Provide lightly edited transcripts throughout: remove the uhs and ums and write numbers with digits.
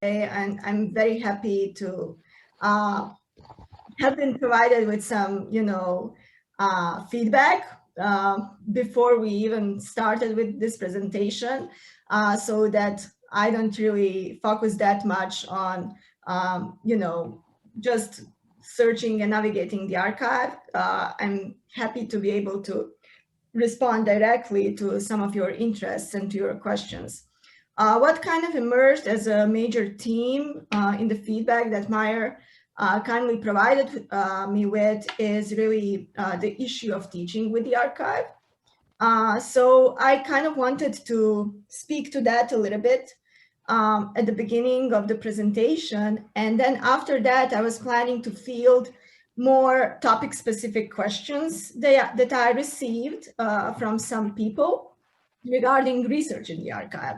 and I'm very happy to have been provided with some, feedback before we even started with this presentation, so that I don't really focus that much on, just searching and navigating the archive. I'm happy to be able to respond directly to some of your interests and to your questions. What kind of emerged as a major theme in the feedback that Meyer kindly provided me with is really the issue of teaching with the archive. So I kind of wanted to speak to that a little bit at the beginning of the presentation. And then after that, I was planning to field more topic-specific questions that I received from some people regarding research in the archive.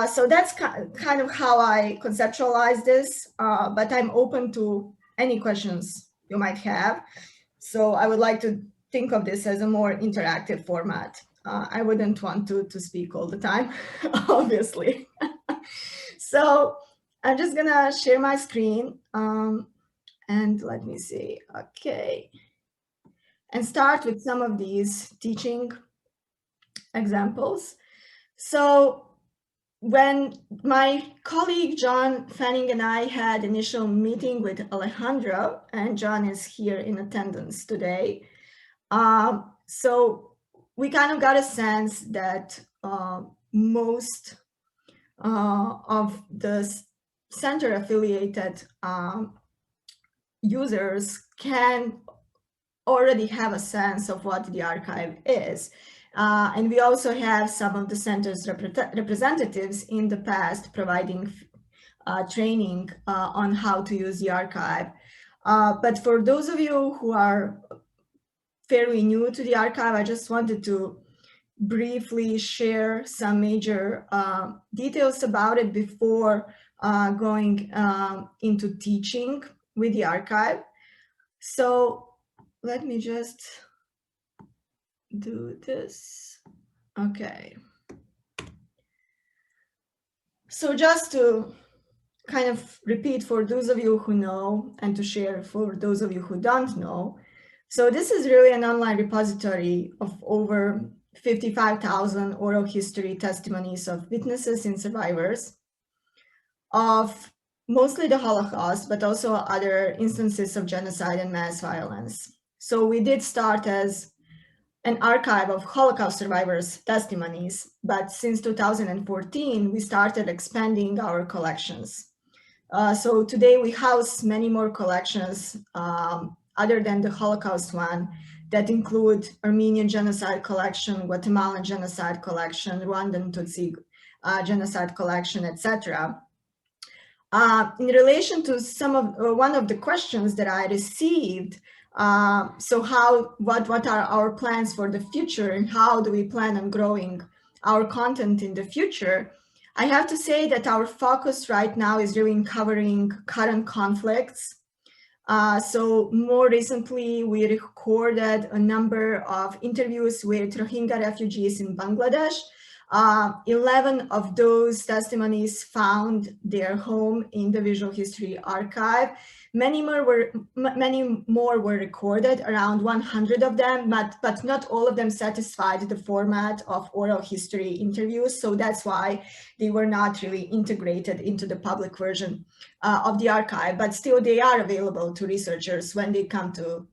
So that's kind of how I conceptualize this, but I'm open to any questions you might have. So I would like to think of this as a more interactive format. I wouldn't want to speak all the time, obviously. So I'm just gonna share my screen and let me see, okay. And start with some of these teaching examples. So when my colleague John Fanning and I had initial meeting with Alejandro, and John is here in attendance today, so we kind of got a sense that most of the center affiliated users can already have a sense of what the archive is. And we also have some of the center's representatives in the past providing training on how to use the archive. But for those of you who are fairly new to the archive, I just wanted to briefly share some major details about it before going into teaching with the archive. So let me just do this. Okay. So just to kind of repeat for those of you who know and to share for those of you who don't know. So this is really an online repository of over 55,000 oral history testimonies of witnesses and survivors of mostly the Holocaust, but also other instances of genocide and mass violence. So we did start as an archive of Holocaust survivors' testimonies, but since 2014, we started expanding our collections. So today we house many more collections other than the Holocaust one that include Armenian genocide collection, Guatemalan genocide collection, Rwandan Tutsi genocide collection, etc. In relation to one of the questions that I received, so what are our plans for the future and how do we plan on growing our content in the future? I have to say that our focus right now is really covering current conflicts. So more recently, we recorded a number of interviews with Rohingya refugees in Bangladesh. 11 of those testimonies found their home in the Visual History Archive. Many more were recorded, around 100 of them, but not all of them satisfied the format of oral history interviews. So that's why they were not really integrated into the public version of the archive, but still they are available to researchers when they come to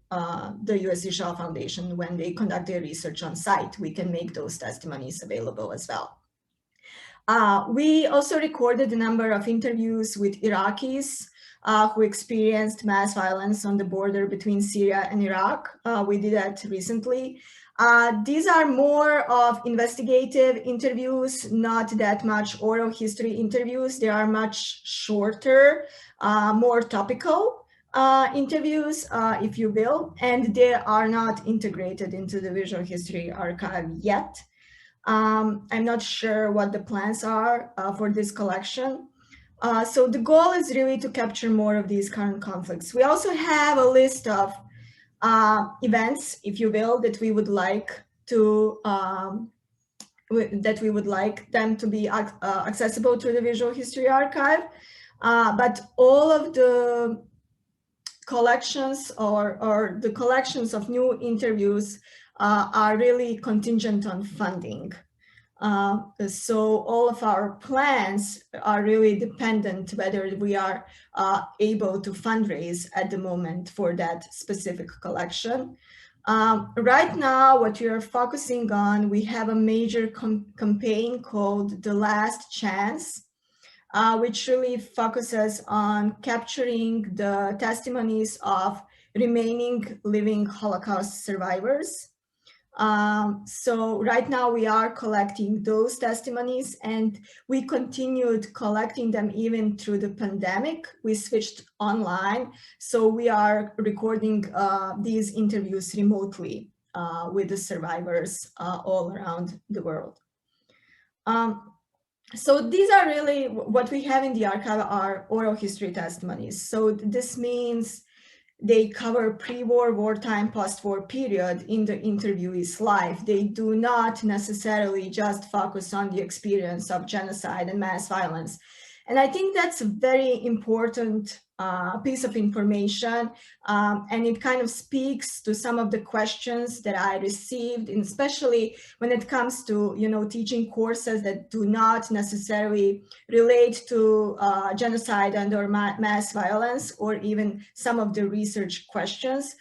the USC Shaw Foundation. When they conduct their research on site, we can make those testimonies available as well. We also recorded a number of interviews with Iraqis who experienced mass violence on the border between Syria and Iraq. We did that recently. These are more of investigative interviews, not that much oral history interviews. They are much shorter, more topical interviews, if you will, and they are not integrated into the Visual History Archive yet. I'm not sure what the plans are for this collection. So the goal is really to capture more of these current conflicts. We also have a list of events, if you will, that we would like to them to be accessible through the Visual History Archive. But all of the collections or the collections of new interviews are really contingent on funding. So all of our plans are really dependent whether we are able to fundraise at the moment for that specific collection. Right now, what we are focusing on, we have a major campaign called The Last Chance, which really focuses on capturing the testimonies of remaining living Holocaust survivors. So right now we are collecting those testimonies, and we continued collecting them even through the pandemic. We switched online, so we are recording these interviews remotely with the survivors all around the world. So these are really what we have in the archive are oral history testimonies. So this means they cover pre-war, wartime, post-war period in the interviewee's life. They do not necessarily just focus on the experience of genocide and mass violence. And I think that's a very important piece of information, and it kind of speaks to some of the questions that I received, and especially when it comes to teaching courses that do not necessarily relate to genocide and or mass violence, or even some of the research questions.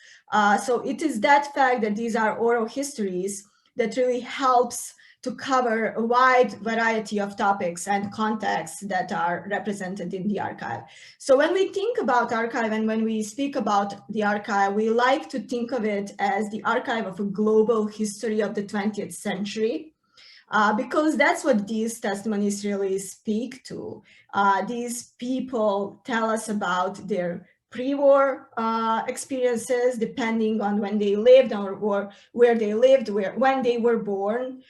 So it is that fact that these are oral histories that really helps to cover a wide variety of topics and contexts that are represented in the archive. So when we think about archive and when we speak about the archive, we like to think of it as the archive of a global history of the 20th century, because that's what these testimonies really speak to. These people tell us about their pre-war experiences, depending on when they lived or where they lived, when they were born.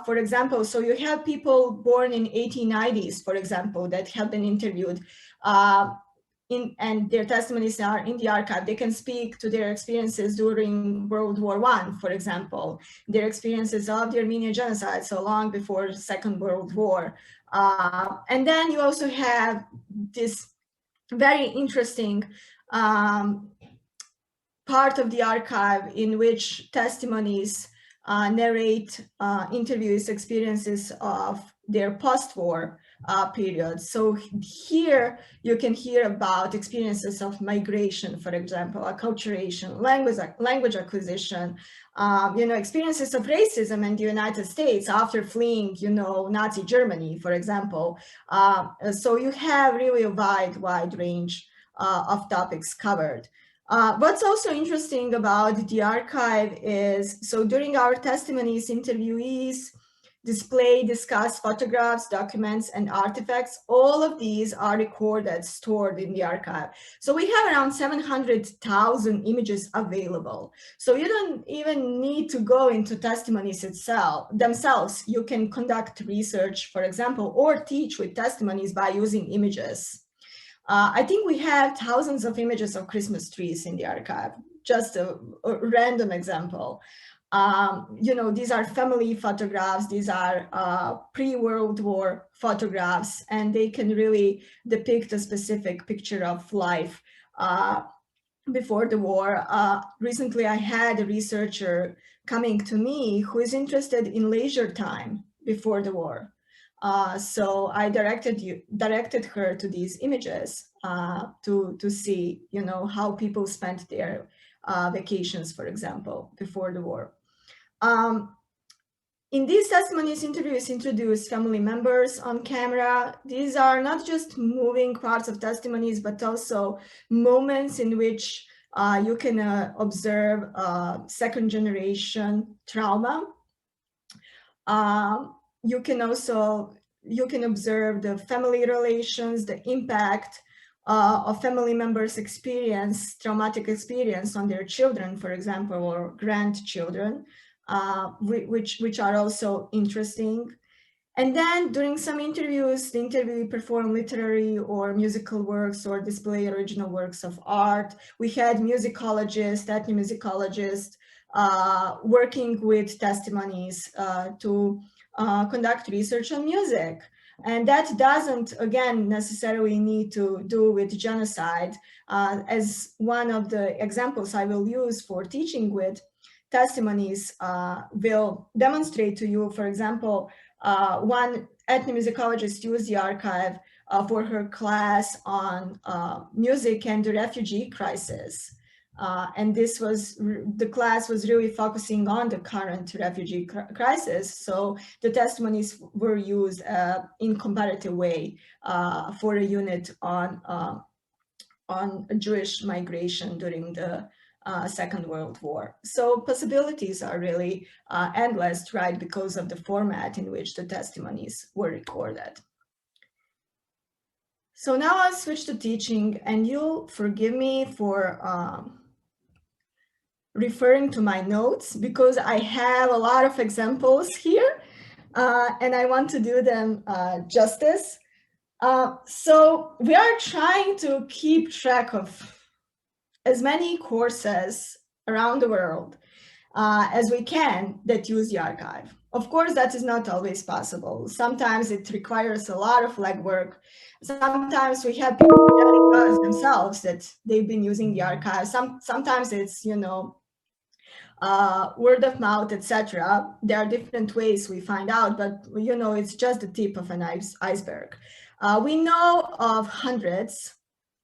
For example, so you have people born in 1890s, for example, that have been interviewed, and their testimonies are in the archive. They can speak to their experiences during World War I, for example, their experiences of the Armenian genocide, so long before the Second World War. And then you also have this very interesting part of the archive in which testimonies narrate interviewees' experiences of their post-war period. So here you can hear about experiences of migration, for example, acculturation, language acquisition, experiences of racism in the United States after fleeing, Nazi Germany, for example. So you have really a wide range of topics covered. What's also interesting about the archive is, so during our testimonies, interviewees display, discuss photographs, documents, and artifacts. All of these are recorded, stored in the archive. So we have around 700,000 images available. So you don't even need to go into testimonies themselves. You can conduct research, for example, or teach with testimonies by using images. I think we have thousands of images of Christmas trees in the archive, just a random example. These are family photographs, these are pre-World War photographs, and they can really depict a specific picture of life before the war. Recently, I had a researcher coming to me who is interested in leisure time before the war. So I directed her to these images to see, how people spent their vacations, for example, before the war. In these testimonies, interviews introduce family members on camera. These are not just moving parts of testimonies, but also moments in which you can observe second generation trauma. You can observe the family relations, the impact of family members' traumatic experience on their children, for example, or grandchildren, which are also interesting. And then during some interviews, the interviewee performed literary or musical works or display original works of art. We had musicologists, ethnomusicologists, working with testimonies to conduct research on music. And that doesn't, again, necessarily need to do with genocide. As one of the examples I will use for teaching with testimonies will demonstrate to you, for example, one ethnomusicologist used the archive for her class on music and the refugee crisis. And this was, the class was really focusing on the current refugee crisis. So the testimonies were used in comparative way for a unit on Jewish migration during the Second World War. So possibilities are really endless, right, because of the format in which the testimonies were recorded. So now I'll switch to teaching, and you'll forgive me for referring to my notes because I have a lot of examples here and I want to do them justice. So we are trying to keep track of as many courses around the world as we can that use the archive. Of course, that is not always possible. Sometimes it requires a lot of legwork. Sometimes we have people telling us themselves that they've been using the archive. Sometimes it's, you know, word of mouth, etc. There are different ways we find out, but you know, it's just the tip of an iceberg. We know of hundreds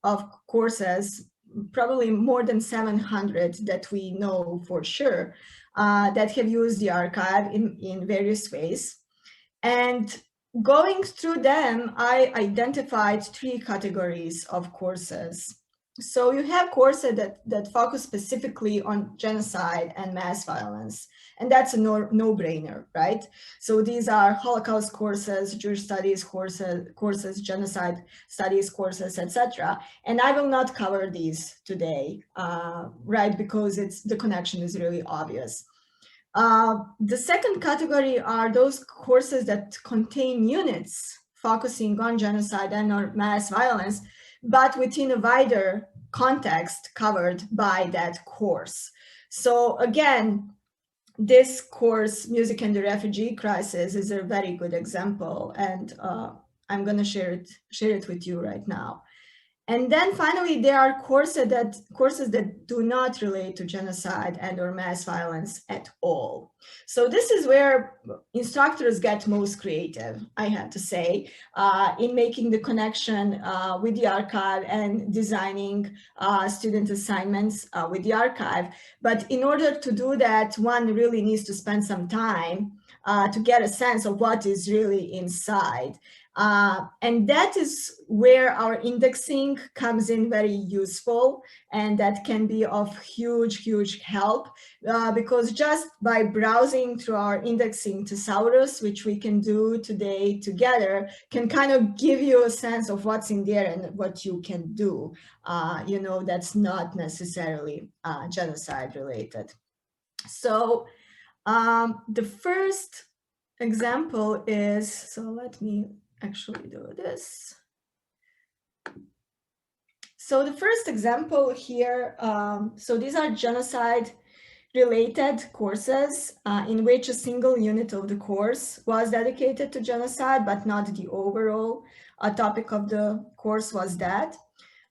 of courses, probably more than 700 that we know for sure, that have used the archive in various ways. And going through them, I identified 3 categories of courses. So you have courses that focus specifically on genocide and mass violence, and that's a no-brainer, right? So these are Holocaust courses, Jewish studies courses, genocide studies courses, etc. And I will not cover these today, right? Because the connection is really obvious. The second category are those courses that contain units focusing on genocide and or mass violence, but within a wider context covered by that course. So again, this course, Music and the Refugee Crisis, is a very good example, and I'm going to share it with you right now. And then finally, there are courses that do not relate to genocide and or mass violence at all. So this is where instructors get most creative, I have to say, in making the connection with the archive and designing student assignments with the archive. But in order to do that, one really needs to spend some time to get a sense of what is really inside. And that is where our indexing comes in very useful, and that can be of huge help because just by browsing through our indexing thesaurus, which we can do today together, can kind of give you a sense of what's in there and what you can do, you know, that's not necessarily genocide related. So the first example is, so let me actually do this. So the first example here, so these are genocide related courses in which a single unit of the course was dedicated to genocide, but not the overall topic of the course was that.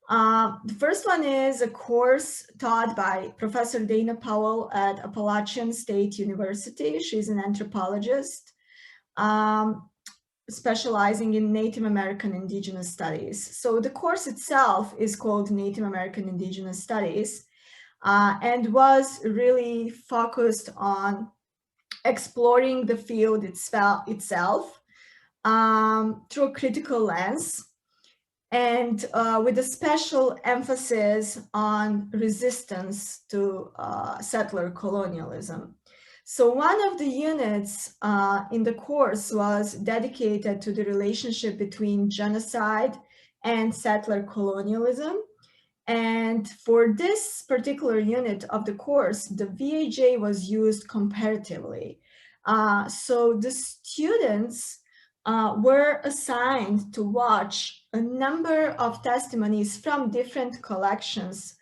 The first one is a course taught by Professor Dana Powell at Appalachian State University. She's an anthropologist specializing in Native American Indigenous Studies. So the course itself is called Native American Indigenous Studies and was really focused on exploring the field itself through a critical lens, and with a special emphasis on resistance to settler colonialism. So one of the units in the course was dedicated to the relationship between genocide and settler colonialism. And for this particular unit of the course, the VAJ was used comparatively. So the students were assigned to watch a number of testimonies from different collections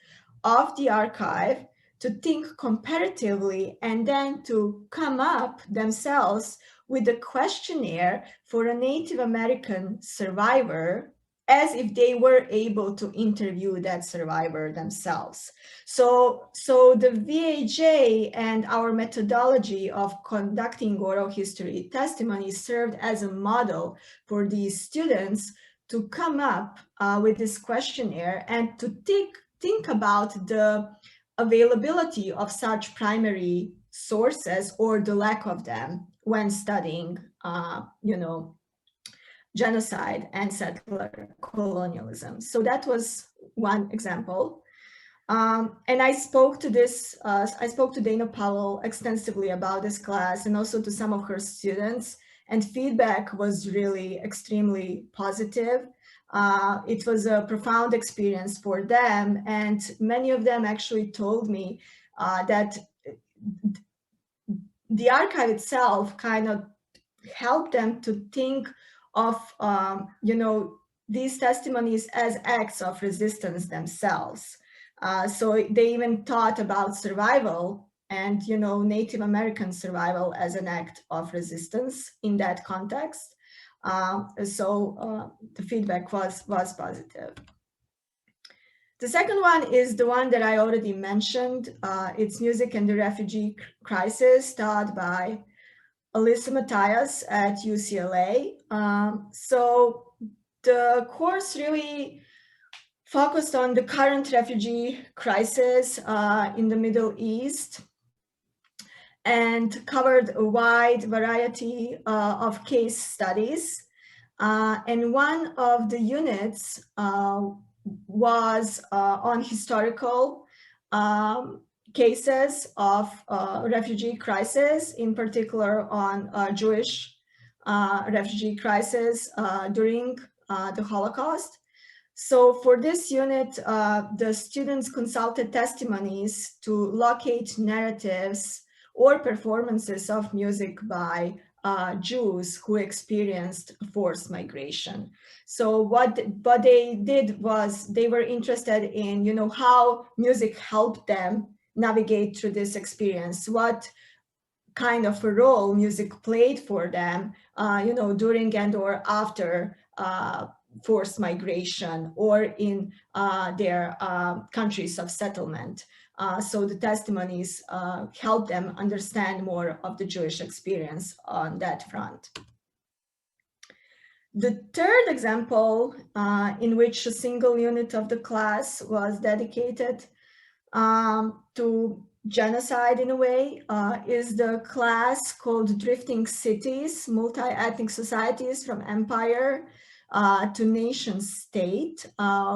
of the archive, to think comparatively, and then to come up themselves with a questionnaire for a Native American survivor, as if they were able to interview that survivor themselves. So the VAJ and our methodology of conducting oral history testimonies served as a model for these students to come up with this questionnaire and to think about the availability of such primary sources or the lack of them when studying, genocide and settler colonialism. So that was one example. And I spoke to Dana Powell extensively about this class and also to some of her students, and feedback was really extremely positive. It was a profound experience for them, and many of them actually told me that the archive itself kind of helped them to think of these testimonies as acts of resistance themselves. So they even thought about survival and Native American survival as an act of resistance in that context. So the feedback was positive. The second one is the one that I already mentioned. It's Music and the Refugee Crisis, taught by Alyssa Matthias at UCLA. So the course really focused on the current refugee crisis in the Middle East and covered a wide variety of case studies. And one of the units was on historical cases of refugee crisis, in particular on Jewish refugee crisis during the Holocaust. So for this unit, the students consulted testimonies to locate narratives or performances of music by Jews who experienced forced migration. So what they did was they were interested in, how music helped them navigate through this experience, what kind of a role music played for them, during and or after forced migration or in their countries of settlement. So the testimonies help them understand more of the Jewish experience on that front. The third example in which a single unit of the class was dedicated to genocide in a way is the class called Drifting Cities, Multi-Ethnic Societies from Empire to Nation State,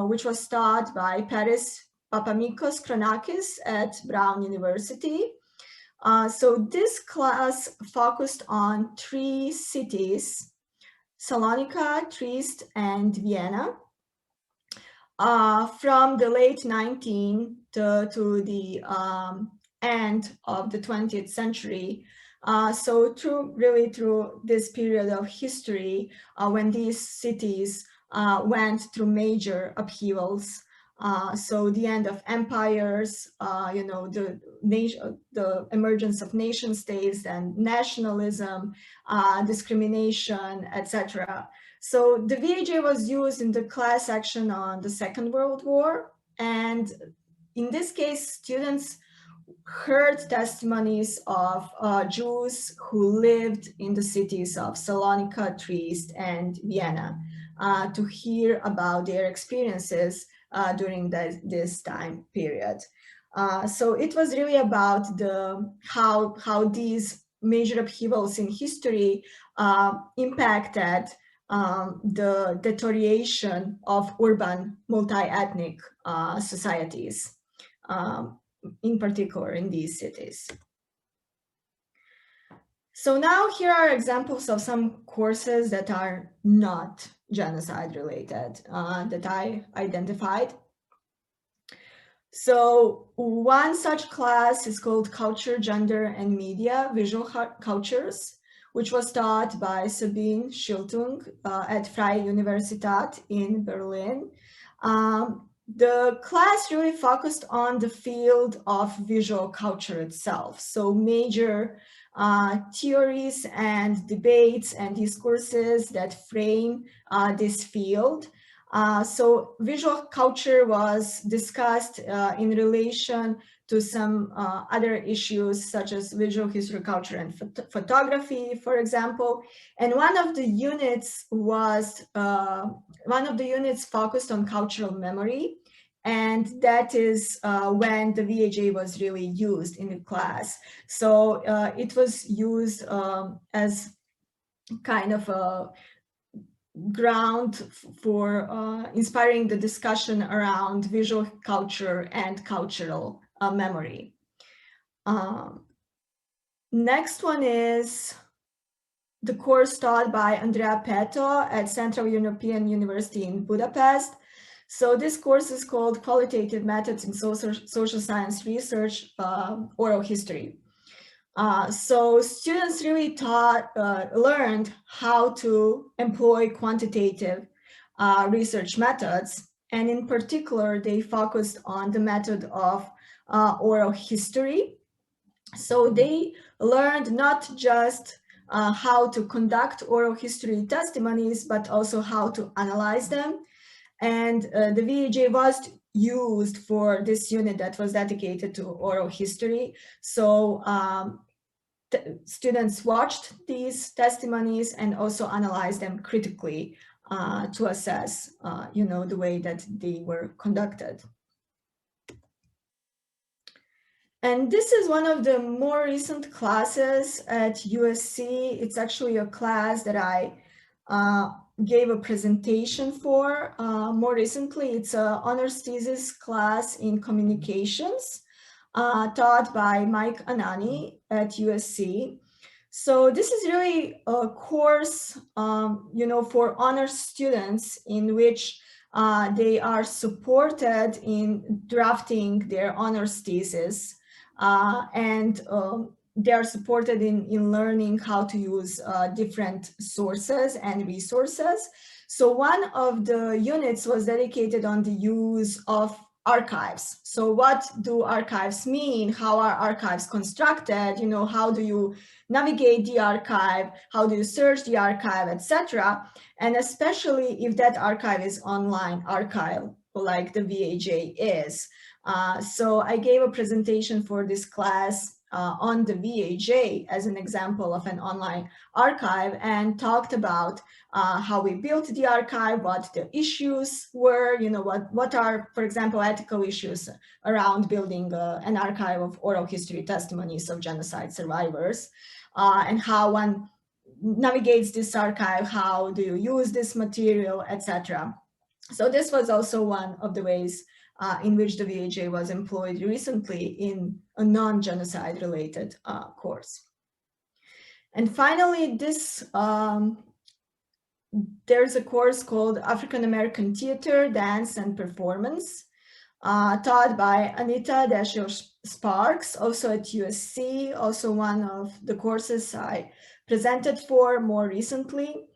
which was taught by Paris Papamikos Chronakis at Brown University. So this class focused on 3 cities, Salonika, Trieste, and Vienna, from the late 19th to the end of the 20th century. So through this period of history, when these cities went through major upheavals. So the end of empires, the emergence of nation states and nationalism, discrimination, etc. So the VAJ was used in the class action on the Second World War. And in this case, students heard testimonies of Jews who lived in the cities of Salonika, Trieste, and Vienna to hear about their experiences during this time period. So it was really about how these major upheavals in history impacted the deterioration of urban multi-ethnic societies, in particular in these cities. So now here are examples of some courses that are not genocide related that I identified. So one such class is called Culture, Gender, and Media, Visual Cultures, which was taught by Sabine Schiltung at Freie Universität in Berlin. The class really focused on the field of visual culture itself. So major theories and debates and discourses that frame this field. So visual culture was discussed in relation to some other issues such as visual history, culture, and photography, for example. And one of the units focused on cultural memory. And that is when the VHA was really used in the class. So it was used as kind of a ground for inspiring the discussion around visual culture and cultural memory. Next one is the course taught by Andrea Petto at Central European University in Budapest. So this course is called Qualitative Methods in Social Science Research, Oral History. So students really learned how to employ quantitative research methods. And in particular, they focused on the method of oral history. So they learned not just how to conduct oral history testimonies, but also how to analyze them. And the VHA was used for this unit that was dedicated to oral history. So students watched these testimonies and also analyzed them critically to assess, the way that they were conducted. And this is one of the more recent classes at USC. It's actually a class that I gave a presentation for more recently. It's an honors thesis class in communications taught by Mike Anani at USC. So this is really a course, for honors students in which they are supported in drafting their honors thesis. And they are supported in learning how to use different sources and resources. So one of the units was dedicated on the use of archives. So what do archives mean? How are archives constructed? How do you navigate the archive? How do you search the archive, etc.? And especially if that archive is online archive, like the VHA is. So I gave a presentation for this class on the VHA as an example of an online archive and talked about how we built the archive, what the issues were, what are, for example, ethical issues around building an archive of oral history testimonies of genocide survivors, and how one navigates this archive, how do you use this material, etc. So this was also one of the ways in which the VHA was employed recently in a non-genocide related course. And finally, there's a course called African American Theater, Dance and Performance, taught by Anita Dashiell-Sparks, also at USC, also one of the courses I presented for more recently.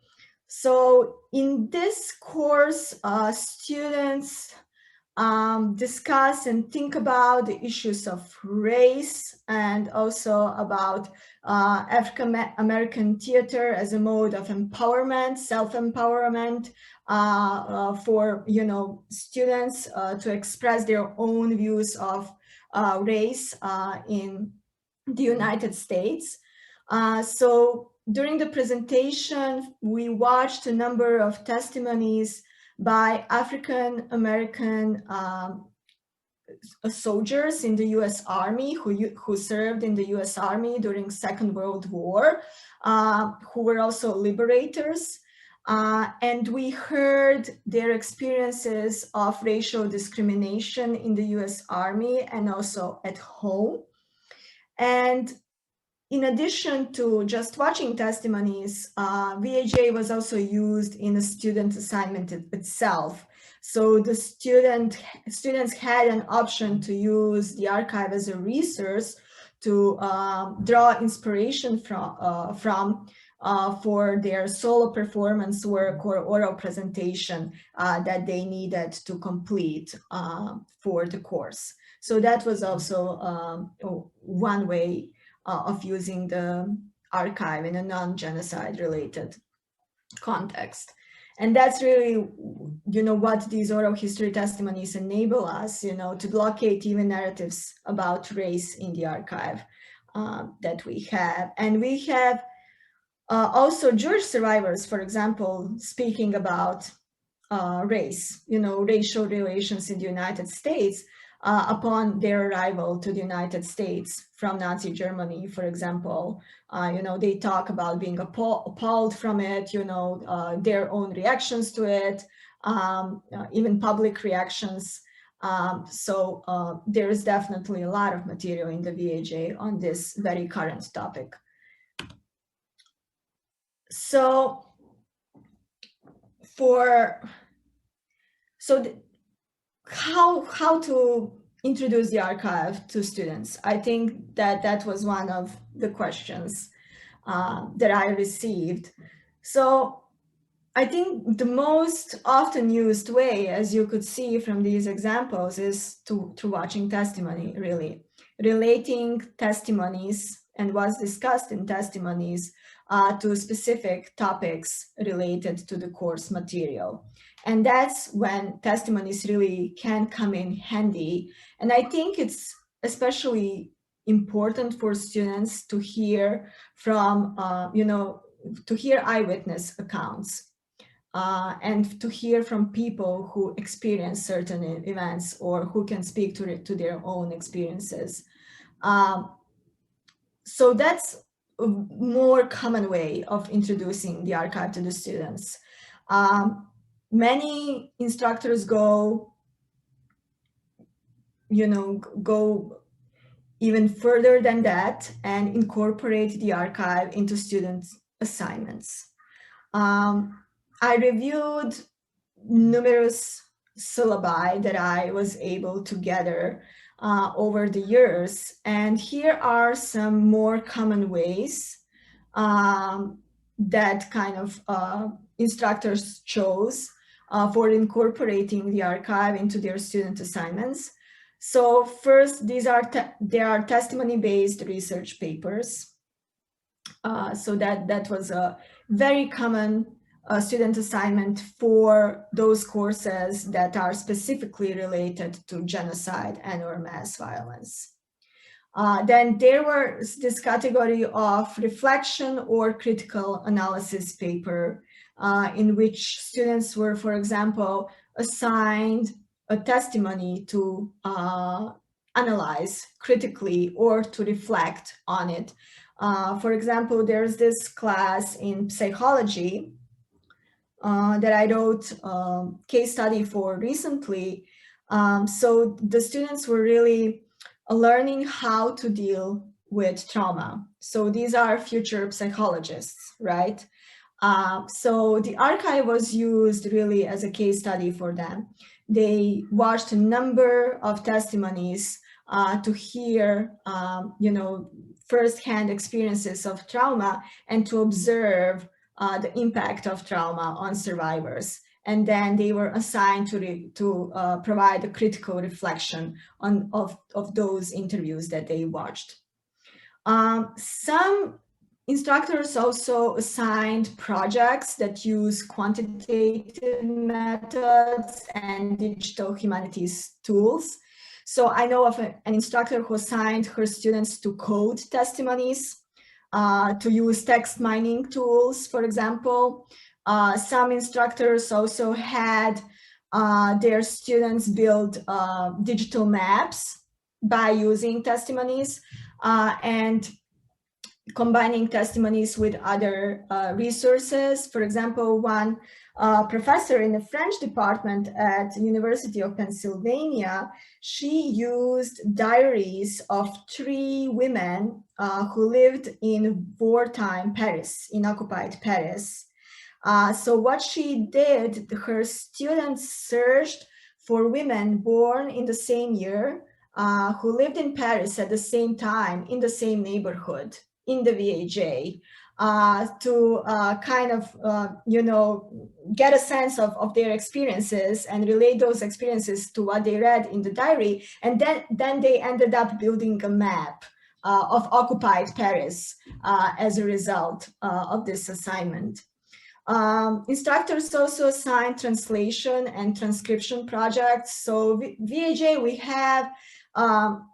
So in this course, students discuss and think about the issues of race and also about African American theater as a mode of empowerment, self-empowerment for students to express their own views of race in the United States. So during the presentation, we watched a number of testimonies by African American soldiers in the US Army who served in the US Army during Second World War, who were also liberators. And we heard their experiences of racial discrimination in the US Army and also at home. And in addition to just watching testimonies, VHA was also used in the student assignment itself. So the students had an option to use the archive as a resource to draw inspiration from for their solo performance work or oral presentation that they needed to complete for the course. So that was also one way of using the archive in a non-genocide related context. And that's really, what these oral history testimonies enable us, to locate even narratives about race in the archive that we have. And we have also Jewish survivors, for example, speaking about race, racial relations in the United States upon their arrival to the United States from Nazi Germany, for example. They talk about being appalled from it, their own reactions to it, even public reactions. So there is definitely a lot of material in the VHA on this very current topic. So how to introduce the archive to students? I think that was one of the questions that I received. So I think the most often used way, as you could see from these examples, is to watching testimony, really. Relating testimonies and what's discussed in testimonies to specific topics related to the course material. And that's when testimonies really can come in handy. And I think it's especially important for students to hear from, to hear eyewitness accounts. And to hear from people who experience certain events or who can speak to their own experiences. So that's a more common way of introducing the archive to the students. Many instructors go even further than that and incorporate the archive into students' assignments. I reviewed numerous syllabi that I was able to gather over the years, and here are some more common ways that kind of instructors chose for incorporating the archive into their student assignments. So first, there are testimony-based research papers. So that was a very common student assignment for those courses that are specifically related to genocide and/or mass violence. Then there was this category of reflection or critical analysis paper in which students were, for example, assigned a testimony to analyze critically or to reflect on it. For example, there's this class in psychology that I wrote a case study for recently. So the students were really learning how to deal with trauma. So these are future psychologists, right? So the archive was used really as a case study for them. They watched a number of testimonies to hear, firsthand experiences of trauma and to observe the impact of trauma on survivors. And then they were assigned to provide a critical reflection of those interviews that they watched. Some instructors also assigned projects that use quantitative methods and digital humanities tools. So I know of an instructor who assigned her students to code testimonies, to use text mining tools, for example. Some instructors also had their students build digital maps by using testimonies and combining testimonies with other resources. For example, one professor in the French department at the University of Pennsylvania, she used diaries of 3 women who lived in wartime Paris, in occupied Paris. So what she did, her students searched for women born in the same year who lived in Paris at the same time in the same neighborhood in the VHA to kind of, get a sense of their experiences and relate those experiences to what they read in the diary. And then they ended up building a map of occupied Paris as a result of this assignment. Instructors also assign translation and transcription projects. So VAJ, we have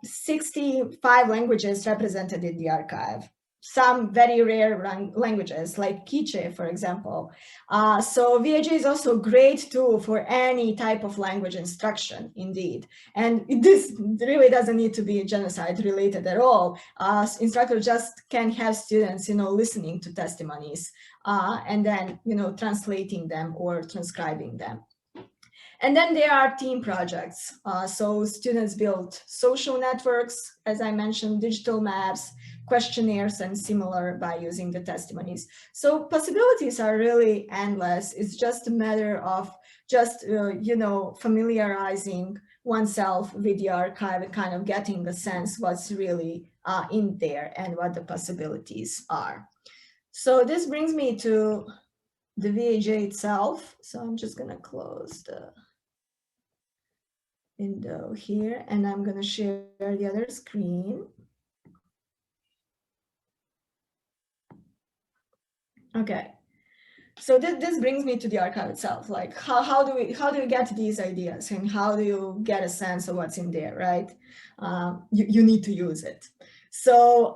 65 languages represented in the archive. Some very rare languages like Quiche, for example. So VAJ is also a great tool for any type of language instruction, indeed. And this really doesn't need to be genocide related at all. Instructors just can have students, listening to testimonies and then, translating them or transcribing them. And then there are team projects. So students build social networks, as I mentioned, digital maps, questionnaires, and similar by using the testimonies. So possibilities are really endless. It's just a matter of just, familiarizing oneself with the archive and kind of getting a sense what's really in there and what the possibilities are. So this brings me to the VAJ itself. So I'm just going to close the window here, and I'm going to share the other screen. Okay, so this brings me to the archive itself. Like, how do you get these ideas, and how do you get a sense of what's in there, right? You need to use it. So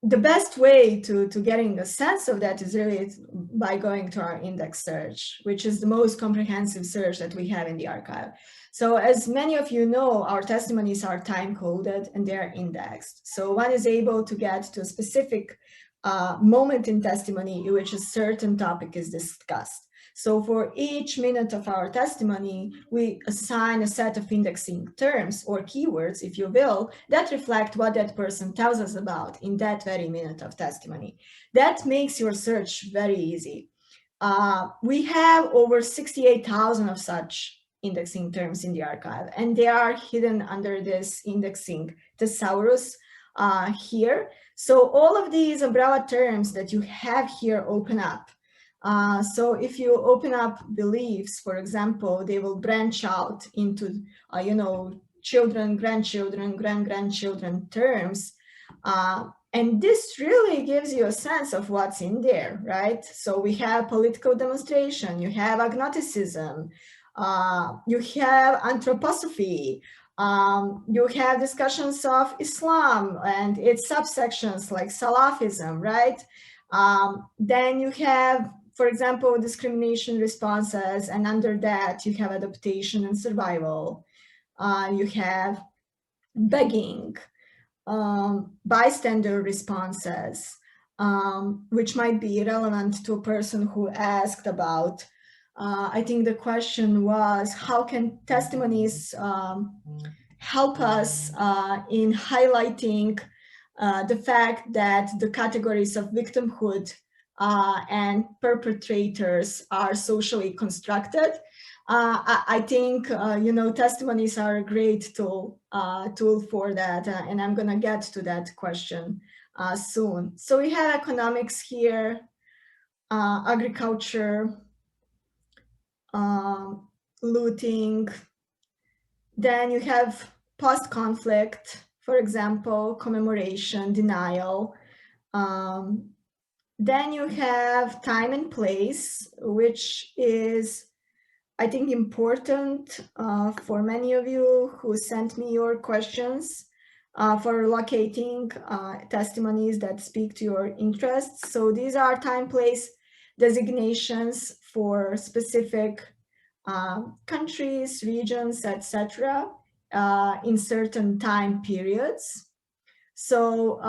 the best way to getting a sense of that is really by going to our index search, which is the most comprehensive search that we have in the archive. So as many of you know, our testimonies are time-coded and they're indexed. So one is able to get to a specific moment in testimony in which a certain topic is discussed. So for each minute of our testimony, we assign a set of indexing terms or keywords, if you will, that reflect what that person tells us about in that very minute of testimony. That makes your search very easy. We have over 68,000 of such indexing terms in the archive, and they are hidden under this indexing thesaurus here. So all of these umbrella terms that you have here open up. So if you open up beliefs, for example, they will branch out into, children, grandchildren, grand-grandchildren terms. And this really gives you a sense of what's in there, right? So we have political demonstration, you have agnosticism, you have anthroposophy, you have discussions of Islam and its subsections like Salafism, right? Then you have, for example, discrimination responses, and under that you have adaptation and survival. You have begging, bystander responses, which might be relevant to a person who asked about, I think the question was, how can testimonies help us in highlighting the fact that the categories of victimhood and perpetrators are socially constructed? I think testimonies are a great tool for that, and I'm going to get to that question soon. So we have economics here, agriculture, looting. Then you have post-conflict, for example, commemoration, denial. Then you have time and place, which is, I think, important for many of you who sent me your questions for locating testimonies that speak to your interests. So these are time, place designations for specific countries, regions, etc., in certain time periods. So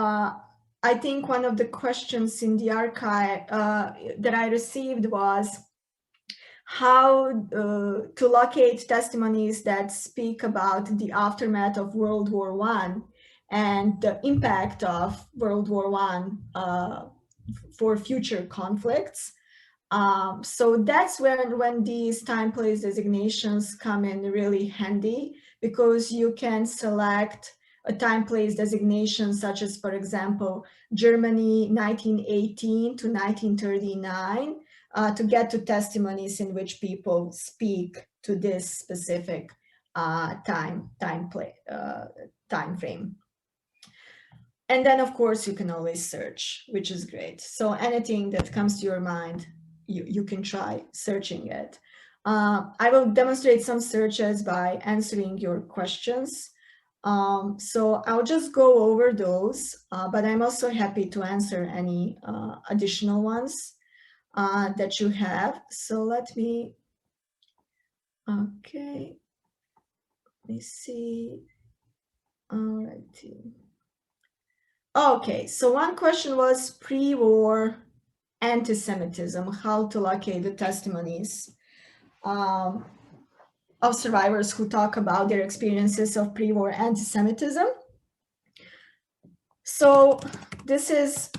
I think one of the questions in the archive that I received was how to locate testimonies that speak about the aftermath of World War I and the impact of World War I for future conflicts. So that's when these time place designations come in really handy, because you can select a time place designation such as, for example, Germany 1918 to 1939 to get to testimonies in which people speak to this specific time frame. And then, of course, you can always search, which is great. So anything that comes to your mind, you can try searching it. I will demonstrate some searches by answering your questions. So I'll just go over those, but I'm also happy to answer any additional ones that you have. So let me, okay, let me see. All righty. Okay, so one question was pre-war anti-Semitism, how to locate the testimonies of survivors who talk about their experiences of pre-war anti-Semitism. So this is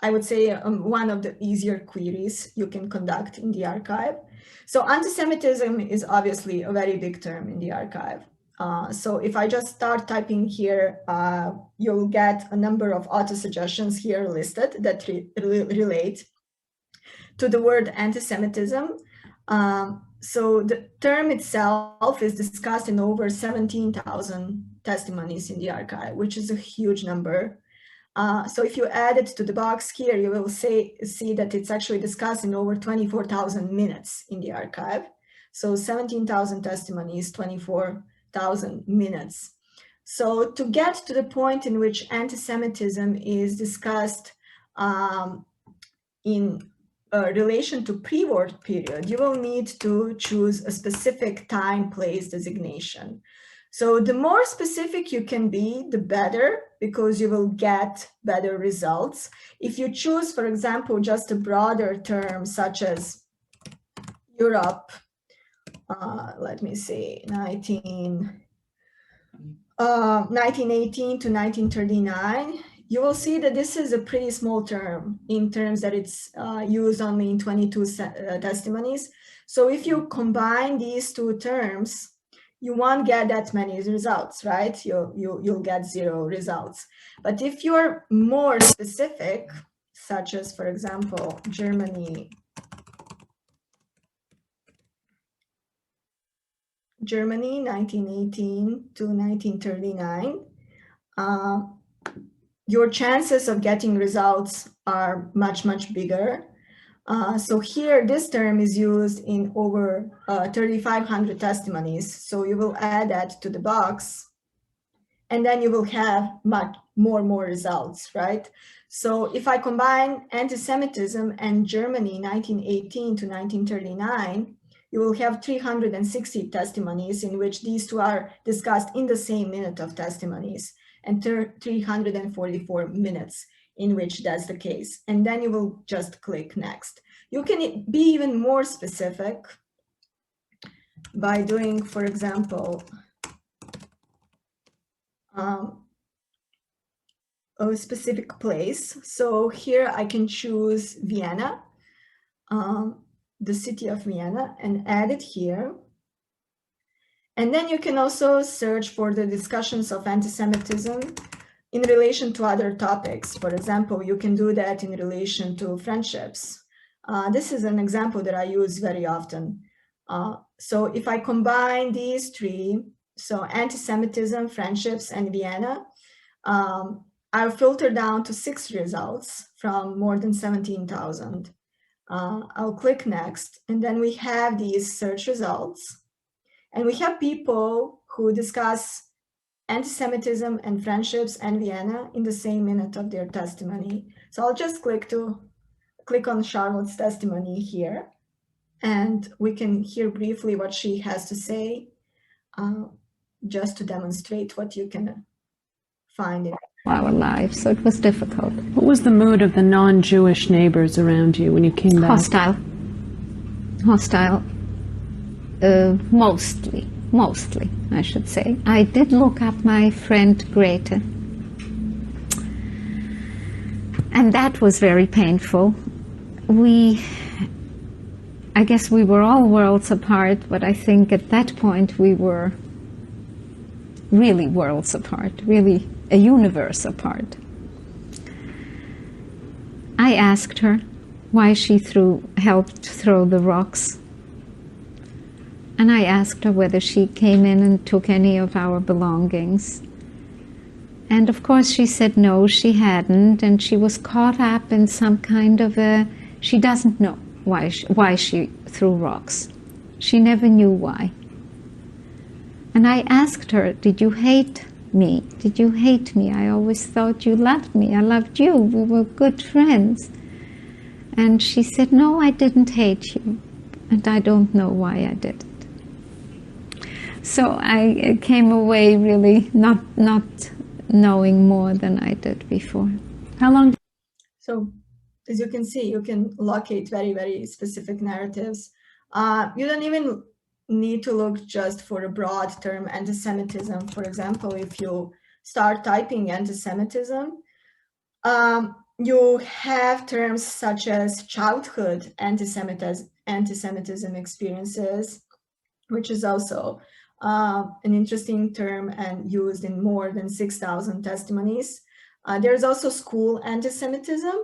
I would say one of the easier queries you can conduct in the archive. So anti-Semitism is obviously a very big term in the archive. So if I just start typing here, you'll get a number of auto-suggestions here listed that relate to the word anti-Semitism. So the term itself is discussed in over 17,000 testimonies in the archive, which is a huge number. So if you add it to the box here, you will see that it's actually discussed in over 24,000 minutes in the archive. So 17,000 testimonies, 24,000 minutes. So to get to the point in which anti-Semitism is discussed in relation to pre-war period, you will need to choose a specific time, place designation. So the more specific you can be, the better, because you will get better results. If you choose, for example, just a broader term such as Europe, let me see, 1918 to 1939, you will see that this is a pretty small term in terms that it's used only in 22 testimonies. So if you combine these two terms, you won't get that many results, right? You'll get 0 results. But if you're more specific, such as, for example, Germany 1918 to 1939, your chances of getting results are much, much bigger. So here, this term is used in over 3,500 testimonies. So you will add that to the box, and then you will have much more results, right? So if I combine anti-Semitism and Germany 1918 to 1939, you will have 360 testimonies in which these two are discussed in the same minute of testimonies, and 344 minutes in which that's the case. And then you will just click next. You can be even more specific by doing, for example, a specific place. So here I can choose Vienna, the city of Vienna, and add it here. And then you can also search for the discussions of anti-Semitism in relation to other topics. For example, you can do that in relation to friendships. This is an example that I use very often. So if I combine these three, so anti-Semitism, friendships, and Vienna, I'll filter down to 6 results from more than 17,000. I'll click next, and then we have these search results. And we have people who discuss anti-Semitism and friendships and Vienna in the same minute of their testimony. So I'll just click on Charlotte's testimony here, and we can hear briefly what she has to say, just to demonstrate what you can find in our lives. So it was difficult. What was the mood of the non-Jewish neighbors around you when you came back? Hostile. Mostly, I should say. I did look up my friend Grete, and that was very painful. I guess we were all worlds apart, but I think at that point we were really worlds apart, really a universe apart. I asked her why she helped throw the rocks. And I asked her whether she came in and took any of our belongings. And of course she said no, she hadn't, and she was caught up in some kind of a, she doesn't know why she threw rocks. She never knew why. And I asked her, did you hate me? Did you hate me? I always thought you loved me. I loved you. We were good friends. And she said, no, I didn't hate you. And I don't know why I didn't. So I came away really not knowing more than I did before. How long? So as you can see, you can locate very, very specific narratives. You don't even need to look just for a broad term, anti-Semitism. For example, if you start typing anti-Semitism, you have terms such as childhood anti-Semitism experiences, which is also an interesting term and used in more than 6,000 testimonies. There's also school anti-Semitism,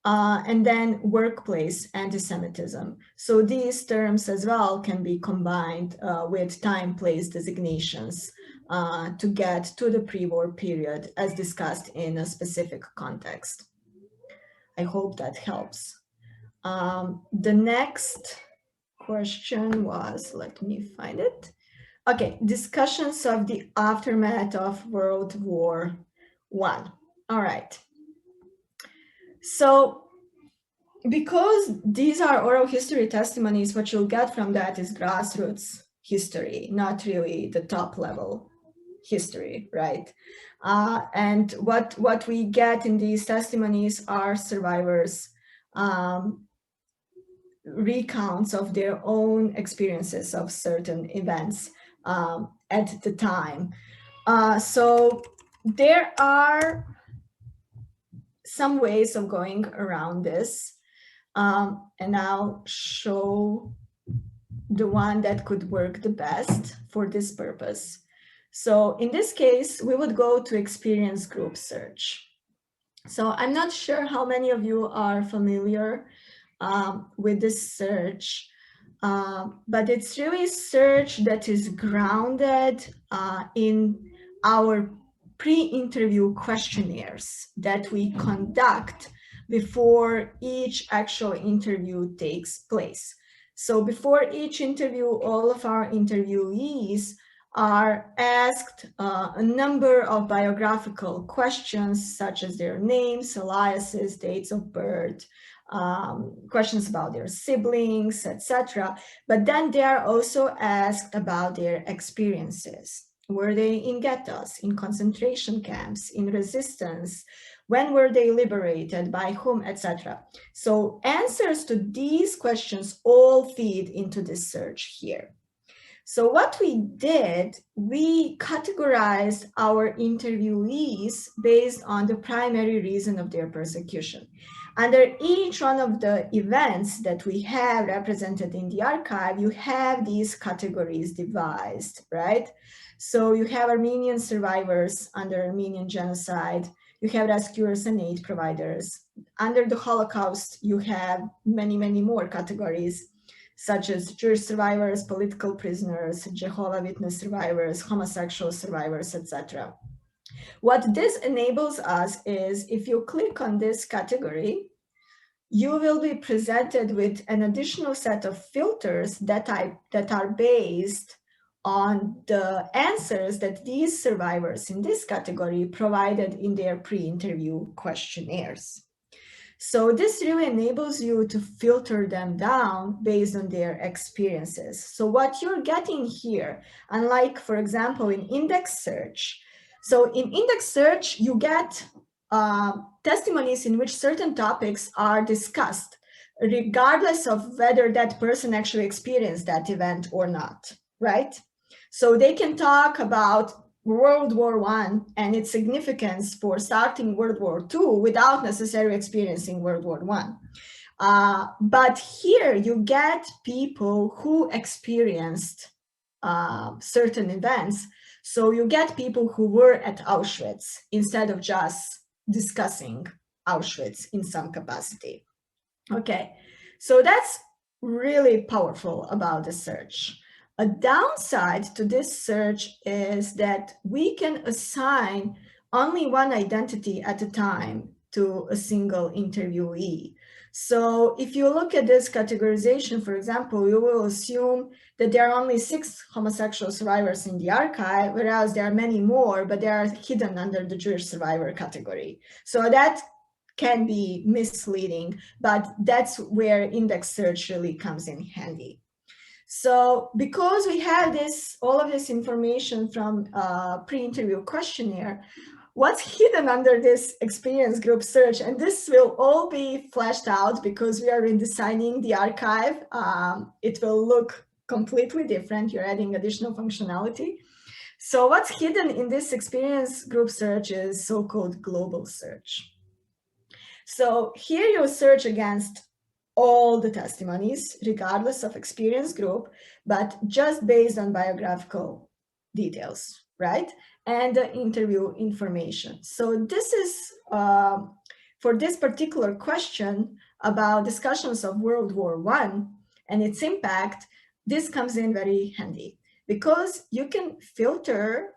and then workplace anti-Semitism. So these terms as well can be combined with time-place designations to get to the pre-war period as discussed in a specific context. I hope that helps. The next question was, let me find it. Okay, discussions of the aftermath of World War I. All right. So because these are oral history testimonies, what you'll get from that is grassroots history, not really the top level history, right? And what we get in these testimonies are survivors' recounts of their own experiences of certain events at the time. So there are some ways of going around this, and I'll show the one that could work the best for this purpose. So in this case, we would go to experience group search. So I'm not sure how many of you are familiar with this search, but it's really search that is grounded in our pre-interview questionnaires that we conduct before each actual interview takes place. So before each interview, all of our interviewees are asked a number of biographical questions, such as their names, aliases, dates of birth, questions about their siblings, etc. But then they are also asked about their experiences. Were they in ghettos, in concentration camps, in resistance? When were they liberated, by whom, etc.? So answers to these questions all feed into this search here. So what we did, we categorized our interviewees based on the primary reason of their persecution. Under each one of the events that we have represented in the archive, you have these categories devised, right? So you have Armenian survivors under Armenian genocide, you have rescuers and aid providers. Under the Holocaust, you have many, many more categories, such as Jewish survivors, political prisoners, Jehovah's Witness survivors, homosexual survivors, etc. What this enables us is, if you click on this category, you will be presented with an additional set of filters that are based on the answers that these survivors in this category provided in their pre-interview questionnaires. So this really enables you to filter them down based on their experiences. So what you're getting here, unlike, for example, in index search, so in index search, you get testimonies in which certain topics are discussed, regardless of whether that person actually experienced that event or not, right? So they can talk about World War I and its significance for starting World War II without necessarily experiencing World War I. But here you get people who experienced certain events. So you get people who were at Auschwitz instead of just discussing Auschwitz in some capacity. Okay, so that's really powerful about the search. A downside to this search is that we can assign only one identity at a time to a single interviewee. So if you look at this categorization, for example, you will assume that there are only 6 homosexual survivors in the archive, whereas there are many more, but they are hidden under the Jewish survivor category. So that can be misleading, but that's where index search really comes in handy. So because we have all of this information from a pre-interview questionnaire, what's hidden under this experience group search, and this will all be fleshed out because we are redesigning the archive. It will look completely different. You're adding additional functionality. So what's hidden in this experience group search is so-called global search. So here you search against all the testimonies, regardless of experience group, but just based on biographical details, right? And the interview information. So this is, for this particular question about discussions of World War I and its impact, this comes in very handy because you can filter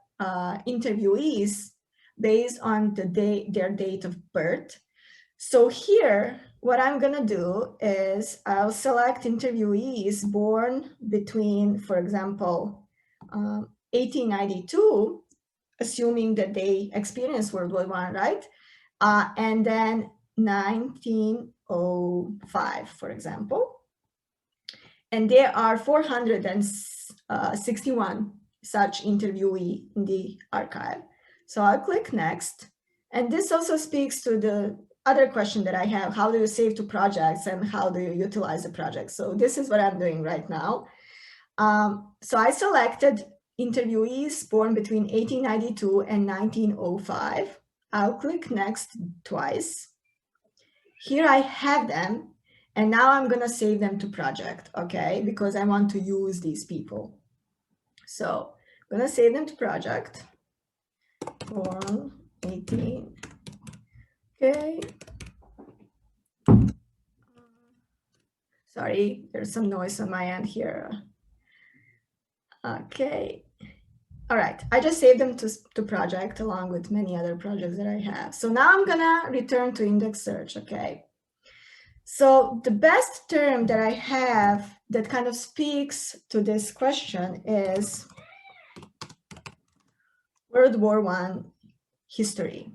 interviewees based on their date of birth. So here, what I'm gonna do is I'll select interviewees born between, for example, 1892, assuming that they experienced World War I, right? And then 1905, for example. And there are 461 such interviewee in the archive. So I'll click next. And this also speaks to the other question that I have: how do you save to projects and how do you utilize the project? So this is what I'm doing right now. So I selected interviewees born between 1892 and 1905. I'll click next twice. Here I have them, and now I'm gonna save them to project, okay? Because I want to use these people. So I'm gonna save them to project. Born 18. Okay. Sorry, there's some noise on my end here. Okay. All right, I just saved them to project along with many other projects that I have. So now I'm gonna return to index search, okay? So the best term that I have that kind of speaks to this question is World War I history.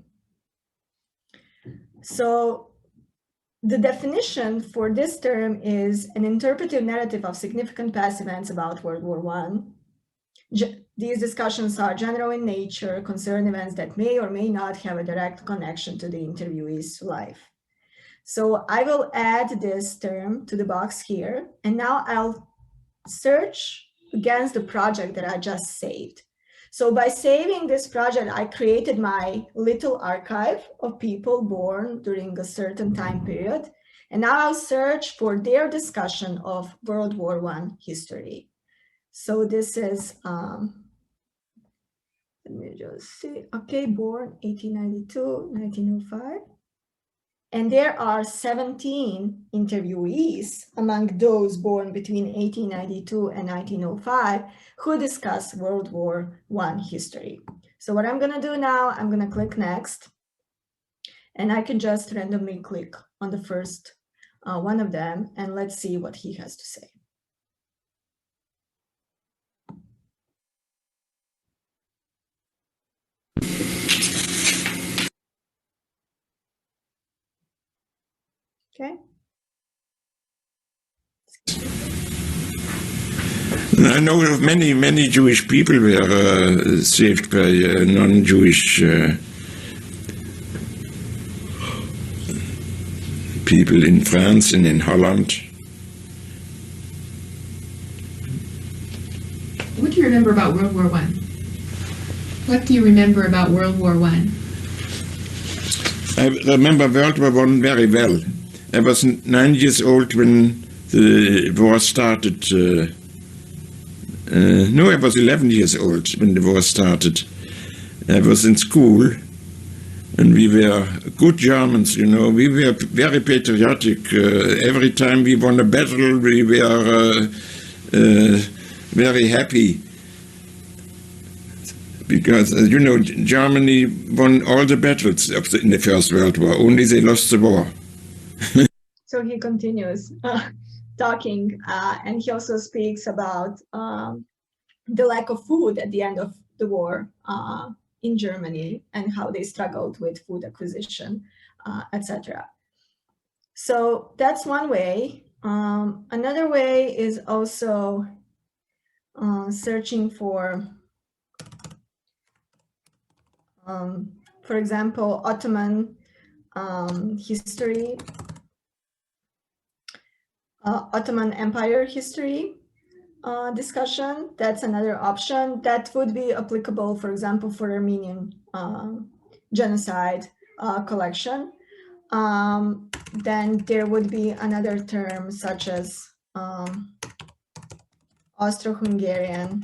So the definition for this term is an interpretive narrative of significant past events about World War I. These discussions are general in nature, concern events that may or may not have a direct connection to the interviewee's life. So I will add this term to the box here, and now I'll search against the project that I just saved. So by saving this project, I created my little archive of people born during a certain time period. And now I'll search for their discussion of World War I history. So this is, let me just see, okay, born 1892, 1905. And there are 17 interviewees among those born between 1892 and 1905 who discuss World War I history. So what I'm gonna do now, I'm gonna click next, and I can just randomly click on the first one of them, and let's see what he has to say. Okay. I know of many Jewish people were saved by non-Jewish people in France and in Holland. What do you remember about World War I? What do you remember about World War I? I remember World War I very well. I was 9 years old when the war started. No, I was 11 years old when the war started. I was in school, and we were good Germans, you know. We were very patriotic. Every time we won a battle, we were very happy because, you know, Germany won all the battles in the First World War, only they lost the war. So he continues talking, and he also speaks about the lack of food at the end of the war in Germany and how they struggled with food acquisition, etc. So that's one way. Another way is also searching for example, Ottoman history, Ottoman Empire history discussion. That's another option that would be applicable, for example, for Armenian genocide collection. Then there would be another term such as Austro-Hungarian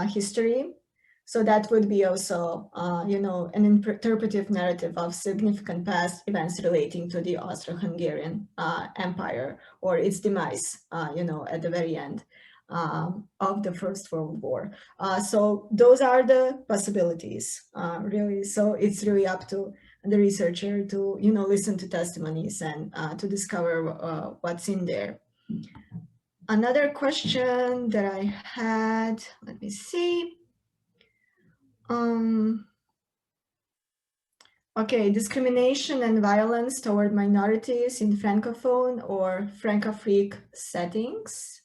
history. So that would be also, you know, an interpretive narrative of significant past events relating to the Austro-Hungarian Empire or its demise, you know, at the very end of the First World War. So those are the possibilities, really. So it's really up to the researcher to, you know, listen to testimonies and to discover what's in there. Another question that I had, let me see. Okay, discrimination and violence toward minorities in Francophone or Francophilic settings.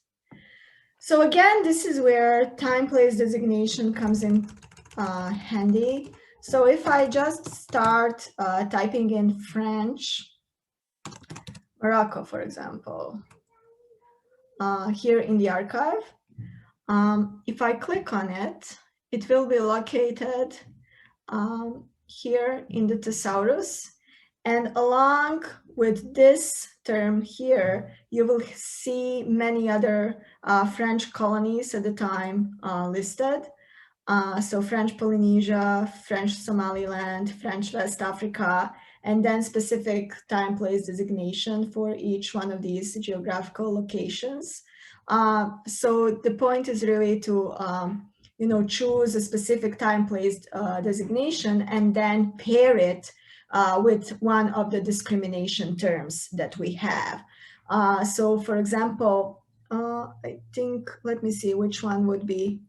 So again, this is where time, place designation comes in handy. So if I just start typing in French, Morocco, for example, here in the archive, if I click on it, it will be located here in the thesaurus, and along with this term here, you will see many other French colonies at the time listed. So French Polynesia, French Somaliland, French West Africa, and then specific time place designation for each one of these geographical locations. So the point is really to you know, choose a specific time place designation and then pair it with one of the discrimination terms that we have. So for example, I think, let me see which one would be.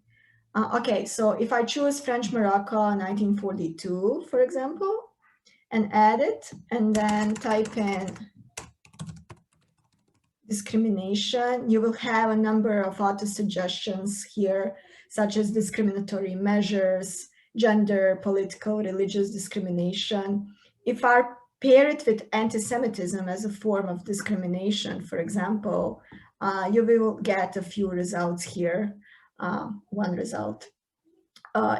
Okay, so if I choose French Morocco 1942, for example, and add it, and then type in discrimination, you will have a number of auto-suggestions here, such as discriminatory measures, gender, political, religious discrimination. If I pair it with anti-Semitism as a form of discrimination, for example, you will get a few results here. One result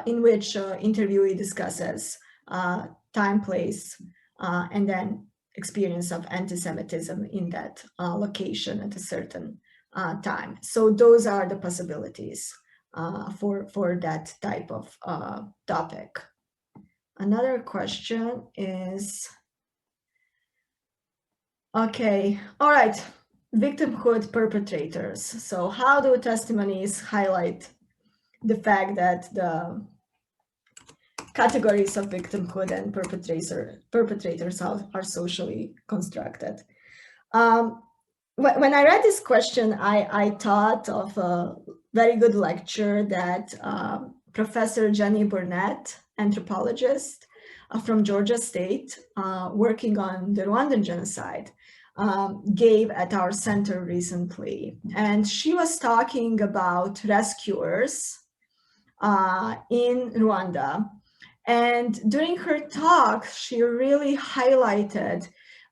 in which interviewee discusses time, place, and then experience of anti-Semitism in that location at a certain time. So those are the possibilities for that type of topic. Another question is, okay, all right, victimhood perpetrators. So how do testimonies highlight the fact that the categories of victimhood and perpetrators are socially constructed? When I read this question, I thought of a very good lecture that Professor Jenny Burnett, anthropologist from Georgia State, working on the Rwandan genocide, gave at our center recently. And she was talking about rescuers in Rwanda. And during her talk, she really highlighted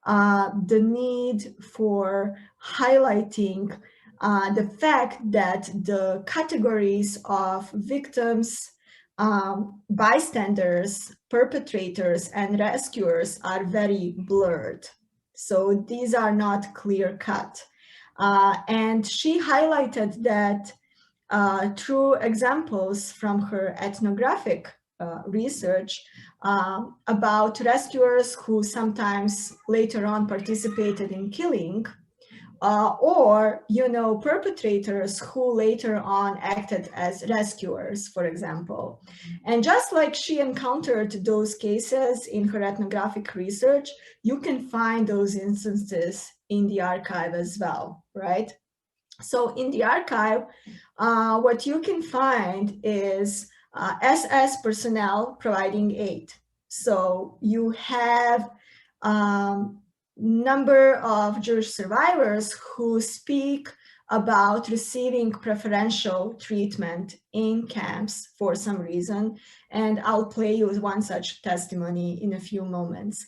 the need for highlighting the fact that the categories of victims, bystanders, perpetrators, and rescuers are very blurred. So these are not clear-cut. And she highlighted that through examples from her ethnographic research about rescuers who sometimes later on participated in killing, or, perpetrators who later on acted as rescuers, for example. And just like she encountered those cases in her ethnographic research, you can find those instances in the archive as well, right? So in the archive, what you can find is SS personnel providing aid. So you have number of Jewish survivors who speak about receiving preferential treatment in camps for some reason. And I'll play you one such testimony in a few moments.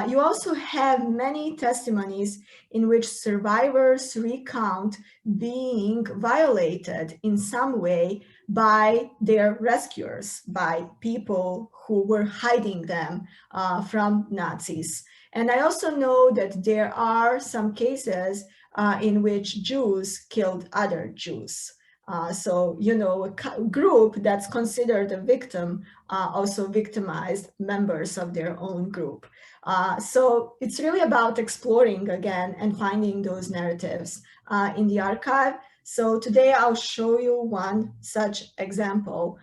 You also have many testimonies in which survivors recount being violated in some way by their rescuers, by people who were hiding them from Nazis. And I also know that there are some cases in which Jews killed other Jews. So, a group that's considered a victim also victimized members of their own group. So it's really about exploring again and finding those narratives in the archive. So today I'll show you one such example.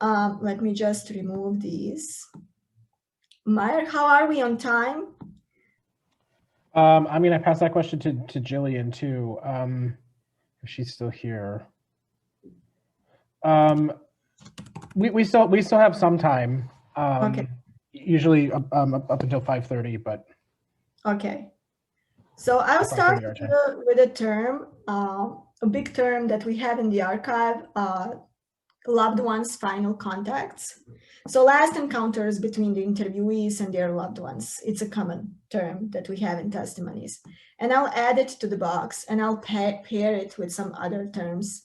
Let me just remove these. Meyer, how are we on time? I'm going to pass that question to Jillian too, if she's still here. We still have some time. Okay. Usually up until 5:30, but. Okay. So I'll start with a term, a big term that we have in the archive, loved ones' final contacts. So last encounters between the interviewees and their loved ones. It's a common term that we have in testimonies. And I'll add it to the box and I'll pair it with some other terms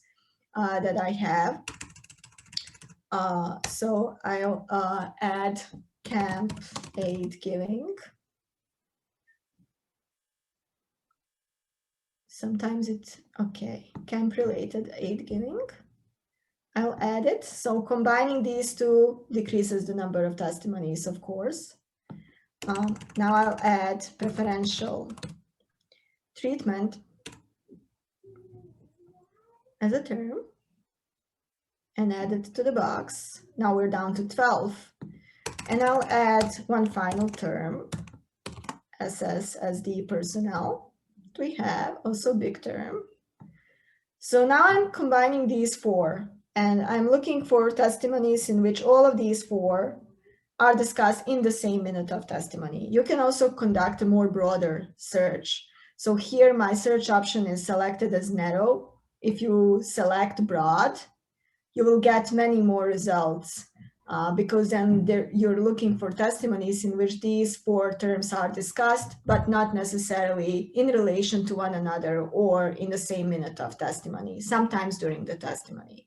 that I have. So I'll add camp aid giving. Sometimes it's, okay, camp related aid giving. I'll add it. So combining these two decreases the number of testimonies, of course. Now I'll add preferential treatment as a term and add it to the box. Now we're down to 12. And I'll add one final term, SSSD personnel. We have also big term. So now I'm combining these four. And I'm looking for testimonies in which all of these four are discussed in the same minute of testimony. You can also conduct a more broader search. So here my search option is selected as narrow. If you select broad, you will get many more results because then you're looking for testimonies in which these four terms are discussed, but not necessarily in relation to one another or in the same minute of testimony, sometimes during the testimony.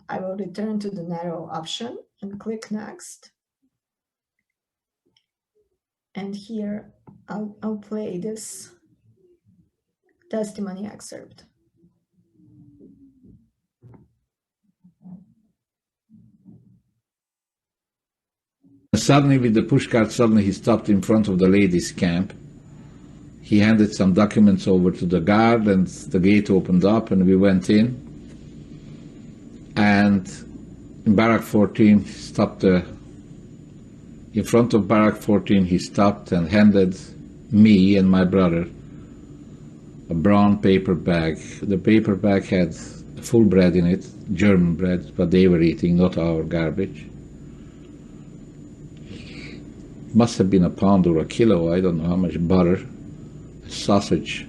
I will return to the narrow option and click next. And here I'll play this testimony excerpt. Suddenly, with the pushcart, he stopped in front of the ladies' camp. He handed some documents over to the guard and the gate opened up and we went in. And in Barrack 14, in front of Barrack 14, he stopped and handed me and my brother a brown paper bag. The paper bag had full bread in it, German bread, but they were eating, not our garbage. Must have been a pound or a kilo, I don't know how much butter, a sausage,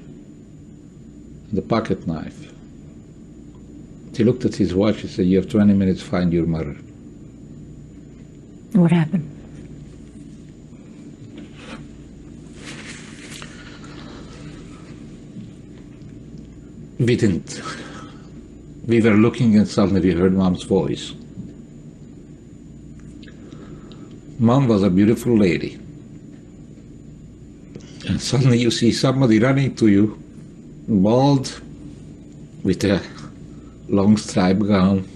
and a pocket knife. He looked at his watch, he said, "You have 20 minutes, find your mother." What happened? We didn't. We were looking and suddenly we heard Mom's voice. Mom was a beautiful lady. And suddenly you see somebody running to you, bald, with a long striped gown.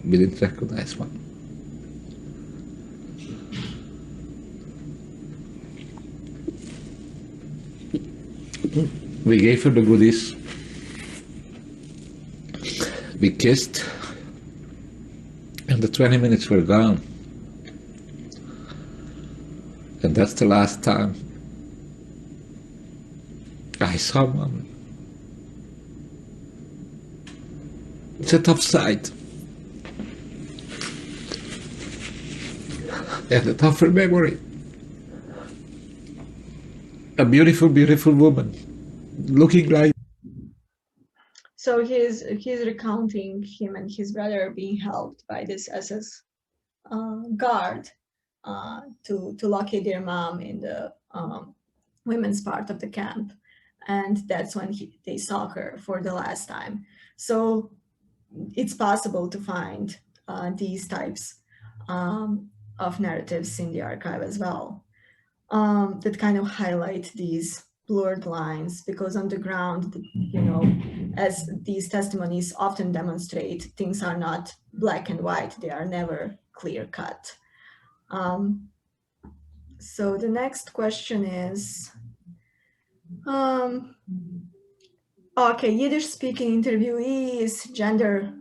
We didn't recognize one. We gave her the goodies. We kissed, and the 20 minutes were gone. And that's the last time I saw Mom. It's a tough sight. And a tougher memory. A beautiful, beautiful woman, looking like. So he's recounting him and his brother being helped by this SS guard to locate their mom in the women's part of the camp, and that's when they saw her for the last time. So it's possible to find these types of narratives in the archive as well, that kind of highlight these blurred lines, because on the ground, you know, as these testimonies often demonstrate, things are not black and white, they are never clear cut. So the next question is, okay, Yiddish speaking interviewees, gender,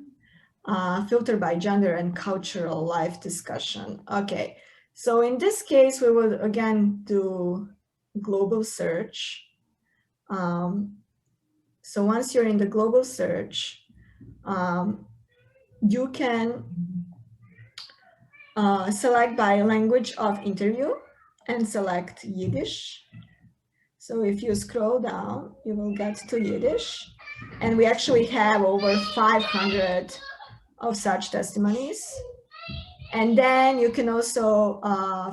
filter by gender and cultural life discussion. Okay, so in this case, we will again do global search. So once you're in the global search, you can select by language of interview and select Yiddish. So if you scroll down, you will get to Yiddish. And we actually have over 500 of such testimonies. And then you can also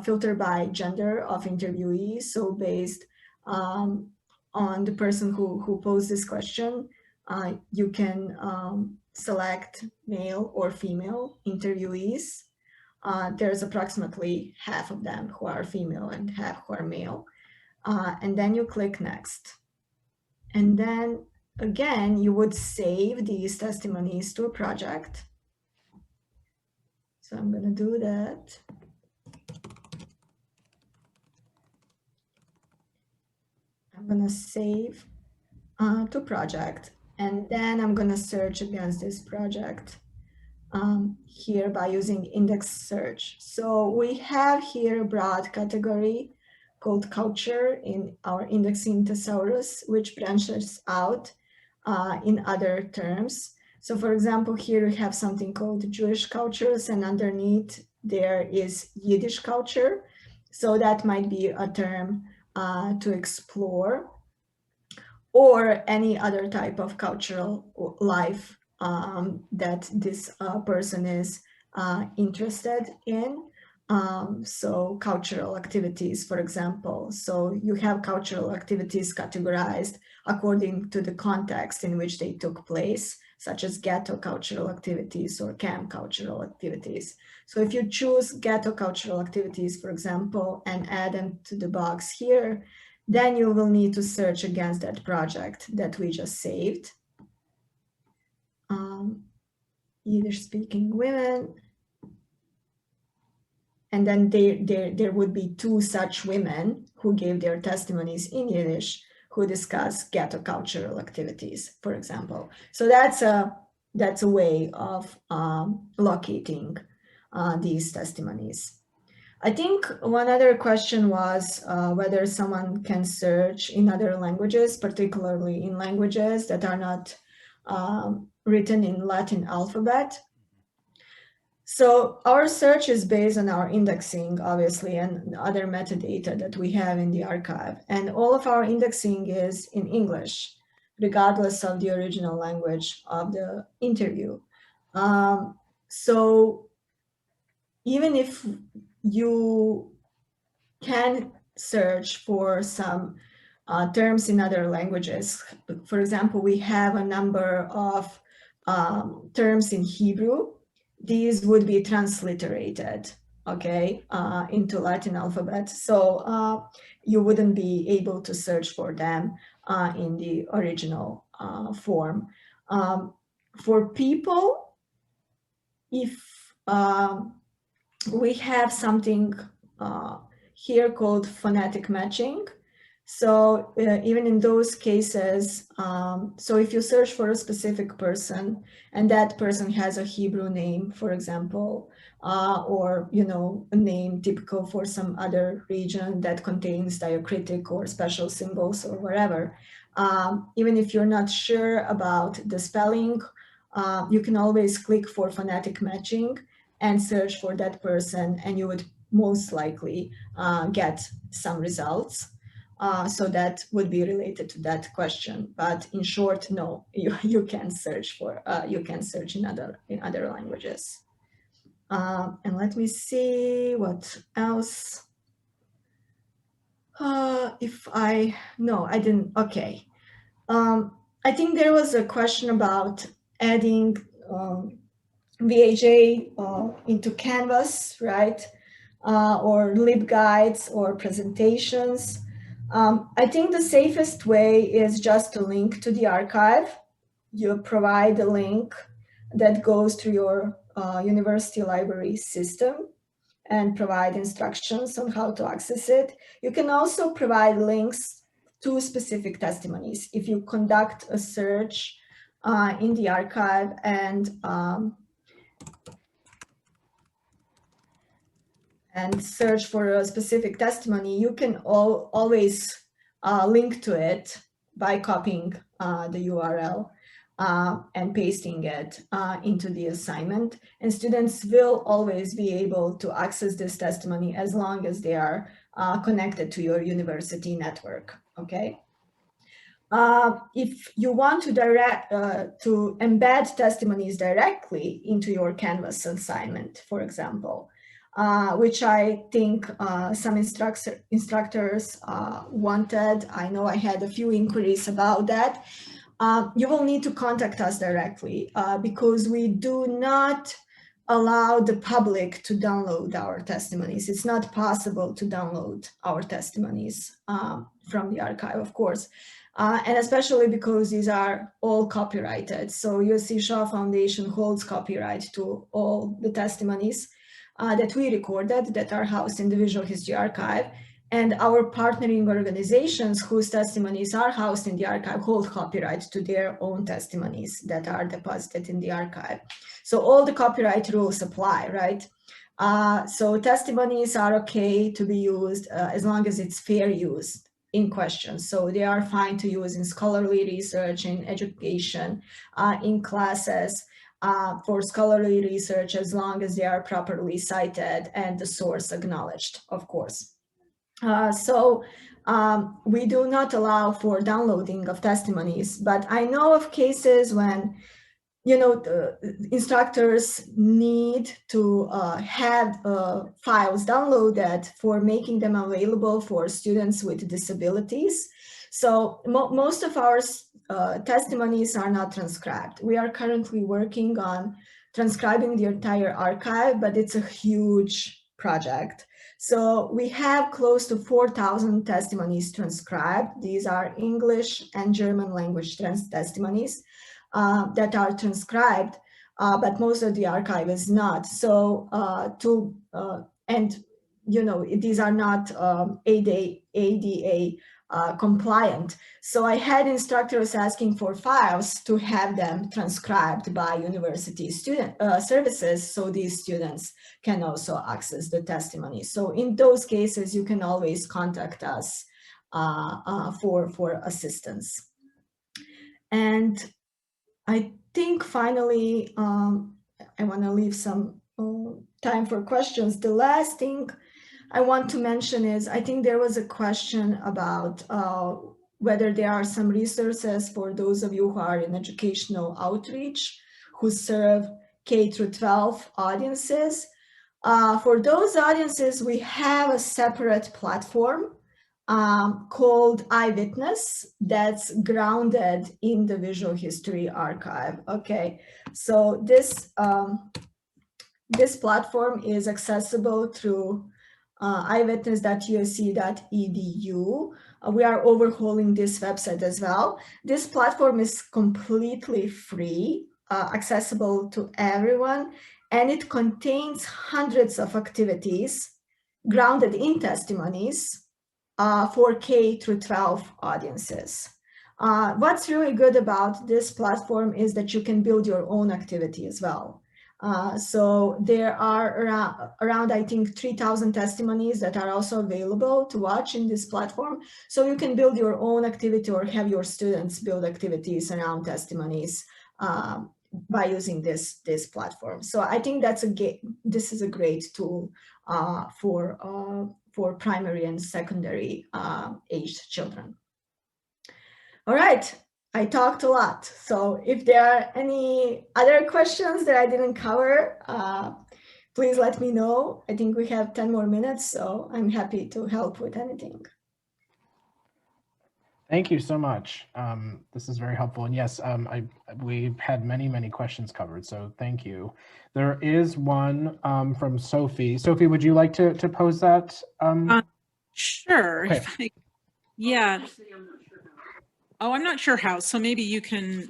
filter by gender of interviewees. So based on the person who posed this question, you can select male or female interviewees. There's approximately half of them who are female and half who are male. And then you click next. And then again, you would save these testimonies to a project. So I'm going to do that. I'm going to save to project. And then I'm going to search against this project here by using index search. So we have here a broad category called culture in our indexing thesaurus, which branches out in other terms. So for example, here we have something called Jewish cultures, and underneath there is Yiddish culture. So that might be a term to explore, or any other type of cultural life that this person is interested in. So cultural activities, for example. So you have cultural activities categorized according to the context in which they took place, such as ghetto cultural activities or camp cultural activities. So if you choose ghetto cultural activities, for example, and add them to the box here, then you will need to search against that project that we just saved. Yiddish-speaking women. And then there would be 2 such women who gave their testimonies in Yiddish who discuss ghetto cultural activities, for example. So that's a way of locating these testimonies. I think one other question was whether someone can search in other languages, particularly in languages that are not written in Latin alphabet. So our search is based on our indexing, obviously, and other metadata that we have in the archive. And all of our indexing is in English, regardless of the original language of the interview. So even if you can search for some terms in other languages, for example, we have a number of terms in Hebrew. These would be transliterated, okay, into Latin alphabet. So you wouldn't be able to search for them in the original form. For people, if we have something here called phonetic matching. So even in those cases, so if you search for a specific person and that person has a Hebrew name, for example, or a name typical for some other region that contains diacritic or special symbols or whatever, even if you're not sure about the spelling, you can always click for phonetic matching and search for that person, and you would most likely get some results. So that would be related to that question. But in short, no, you can search for in other languages. And let me see what else. No, I didn't. Okay. I think there was a question about adding VHA into Canvas, right? Or LibGuides or presentations. I think the safest way is just to link to the archive. You provide a link that goes to your university library system and provide instructions on how to access it. You can also provide links to specific testimonies. If you conduct a search in the archive and search for a specific testimony, you can always link to it by copying the URL and pasting it into the assignment. And students will always be able to access this testimony as long as they are connected to your university network, okay? If you want to to embed testimonies directly into your Canvas assignment, for example, which I think some instructors wanted. I know I had a few inquiries about that. You will need to contact us directly because we do not allow the public to download our testimonies. It's not possible to download our testimonies from the archive, of course. And especially because these are all copyrighted. So USC Shaw Foundation holds copyright to all the testimonies that we recorded that are housed in the Visual History Archive, and our partnering organizations whose testimonies are housed in the archive hold copyright to their own testimonies that are deposited in the archive. So all the copyright rules apply, right? So testimonies are okay to be used as long as it's fair use in question. So they are fine to use in scholarly research, in education, in classes, for scholarly research, as long as they are properly cited and the source acknowledged, of course. We do not allow for downloading of testimonies, but I know of cases when the instructors need to have files downloaded for making them available for students with disabilities. So most of our testimonies are not transcribed. We are currently working on transcribing the entire archive, but it's a huge project. So we have close to 4,000 testimonies transcribed. These are English and German language testimonies that are transcribed, but most of the archive is not. So these are not ADA compliant. So I had instructors asking for files to have them transcribed by university student services, so these students can also access the testimony. So in those cases, you can always contact us for assistance. And I think finally, I want to leave some time for questions. The last thing I want to mention is, I think there was a question about whether there are some resources for those of you who are in educational outreach, who serve K through 12 audiences. For those audiences, we have a separate platform called Eyewitness that's grounded in the Visual History Archive. Okay, so this platform is accessible through eyewitness.usc.edu. We are overhauling this website as well. This platform is completely free, accessible to everyone, and it contains hundreds of activities grounded in testimonies for K through 12 audiences. What's really good about this platform is that you can build your own activity as well. So there are around I think 3,000 testimonies that are also available to watch in this platform. So you can build your own activity or have your students build activities around testimonies by using this platform. So I think this is a great tool for primary and secondary aged children. All right, I talked a lot. So if there are any other questions that I didn't cover, please let me know. I think we have 10 more minutes, so I'm happy to help with anything. Thank you so much. This is very helpful. And yes, we've had many questions covered, so thank you. There is one from Sophie. Sophie, would you like to pose that? Sure. Okay. Yeah. Oh, I'm not sure how, so maybe you can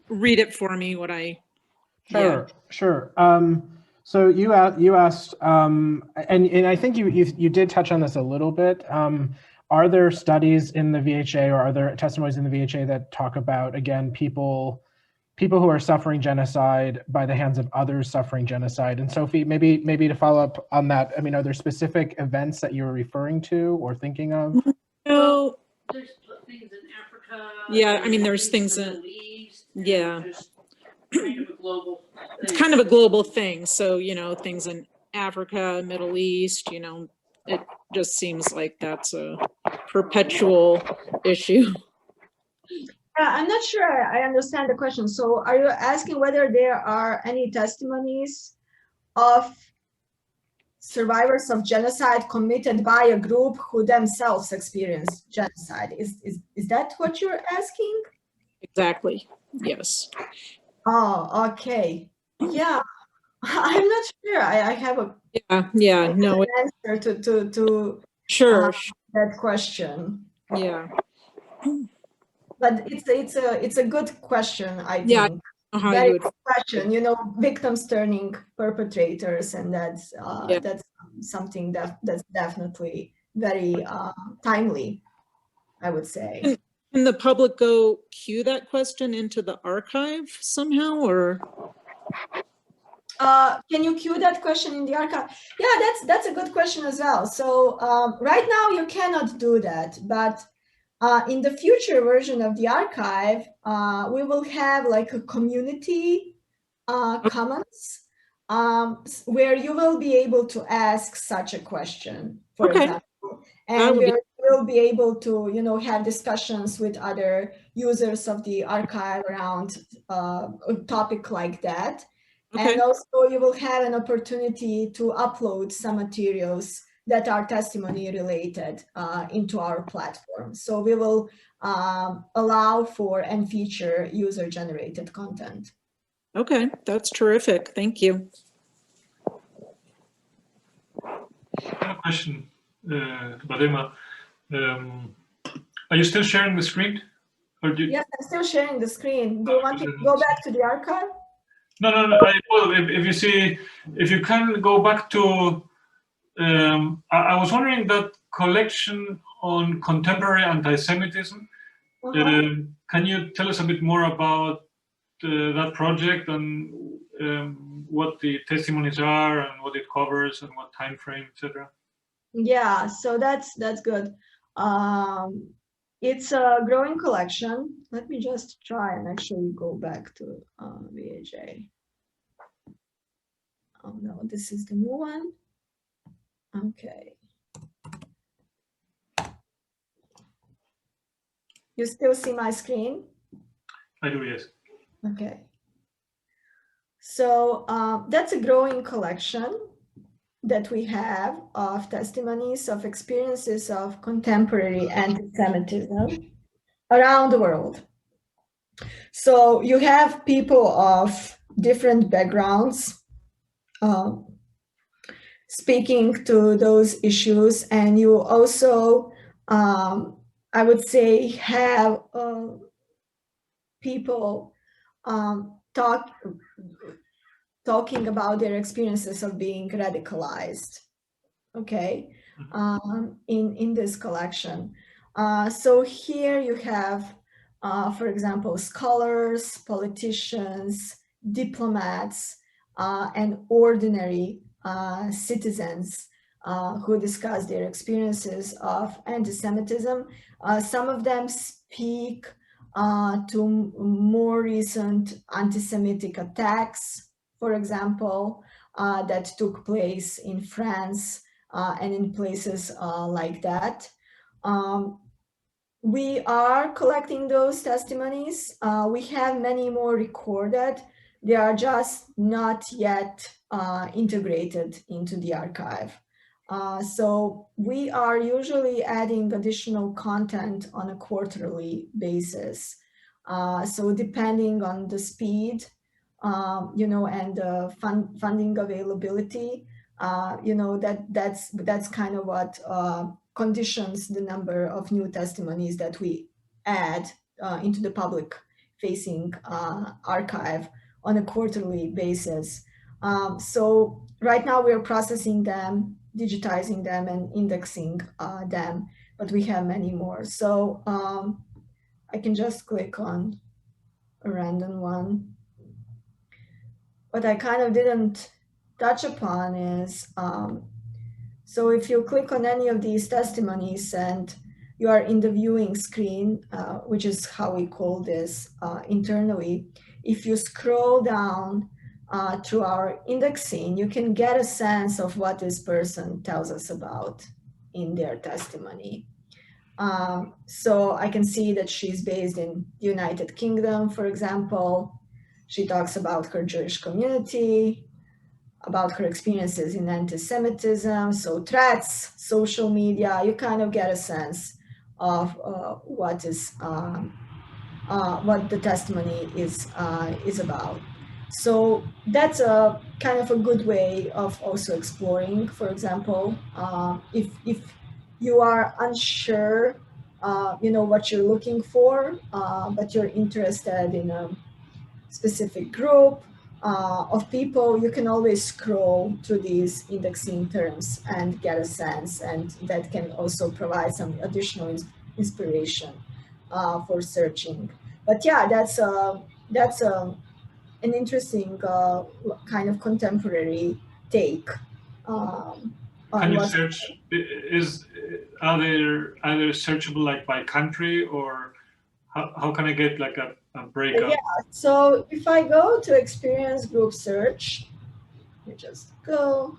read it for me, what I... Sure. So you asked, and I think you did touch on this a little bit. Are there studies in the VHA, or are there testimonies in the VHA that talk about, again, people who are suffering genocide by the hands of others suffering genocide? And Sophie, maybe to follow up on that, I mean, are there specific events that you're referring to or thinking of? No. There's things in Africa. Yeah, I mean, there's things in, yeah. Kind of a global thing. It's kind of a global thing. So, things in Africa, Middle East, it just seems like that's a perpetual issue. I'm not sure I understand the question. So are you asking whether there are any testimonies of survivors of genocide committed by a group who themselves experienced genocide? Is that what you're asking? Exactly. Yes. Oh, okay. Yeah, I'm not sure. I have a no answer to sure that question. Yeah. But it's a good question, I think. Yeah. Very good question. Victims turning perpetrators, and that's something that's definitely very timely, I would say. Can the public go cue that question into the archive somehow, or? Can you cue that question in the archive? Yeah, that's a good question as well. So right now you cannot do that, but in the future version of the archive, we will have like a community comments where you will be able to ask such a question, for example, and where you will be able to, have discussions with other users of the archive around a topic like that. And also you will have an opportunity to upload some materials that are testimony related into our platform. So we will allow for and feature user generated content. Okay, that's terrific. Thank you. I have a question to Badema. Are you still sharing the screen? Or Yes, I'm still sharing the screen. Do you want to go back to the archive? No. If you can go back to, I was wondering that collection on contemporary anti-Semitism. Can you tell us a bit more about that project and what the testimonies are and what it covers and what time frame, etc.? Yeah, so that's good. It's a growing collection. Let me just try and actually go back to VHA. Oh no, this is the new one. Okay. You still see my screen? I do, yes. Okay. So that's a growing collection that we have of testimonies of experiences of contemporary anti-Semitism around the world. So you have people of different backgrounds speaking to those issues, and you also, I would say, have people talking about their experiences of being radicalized. Okay, in this collection. So here you have, for example, scholars, politicians, diplomats, and ordinary citizens who discuss their experiences of anti-Semitism. Some of them speak to more recent anti-Semitic attacks, for example, that took place in France and in places like that. We are collecting those testimonies. We have many more recorded. They are just not yet integrated into the archive. So we are usually adding additional content on a quarterly basis. So depending on the speed, you know, and the funding availability, you know, that's kind of what conditions the number of new testimonies that we add into the public facing archive on a quarterly basis. So right now we are processing them, digitizing them, and indexing them, but we have many more. So I can just click on a random one. What I kind of didn't touch upon is, so if you click on any of these testimonies and you are in the viewing screen, which is how we call this internally, if you scroll down through our indexing, you can get a sense of what this person tells us about in their testimony. So I can see that she's based in the United Kingdom, for example. She talks about her Jewish community, about her experiences in anti-Semitism, so threats, social media. You kind of get a sense of what the testimony is about. So that's a kind of a good way of also exploring. For example, if you are unsure, you know, what you're looking for, but you're interested in a specific group of people, you can always scroll through these indexing terms and get a sense, and that can also provide some additional inspiration for searching. But yeah, that's an interesting kind of contemporary take on Can you what search? Are they searchable like by country, or how can I get like a breakup? Yeah, so if I go to experience group search, let me just go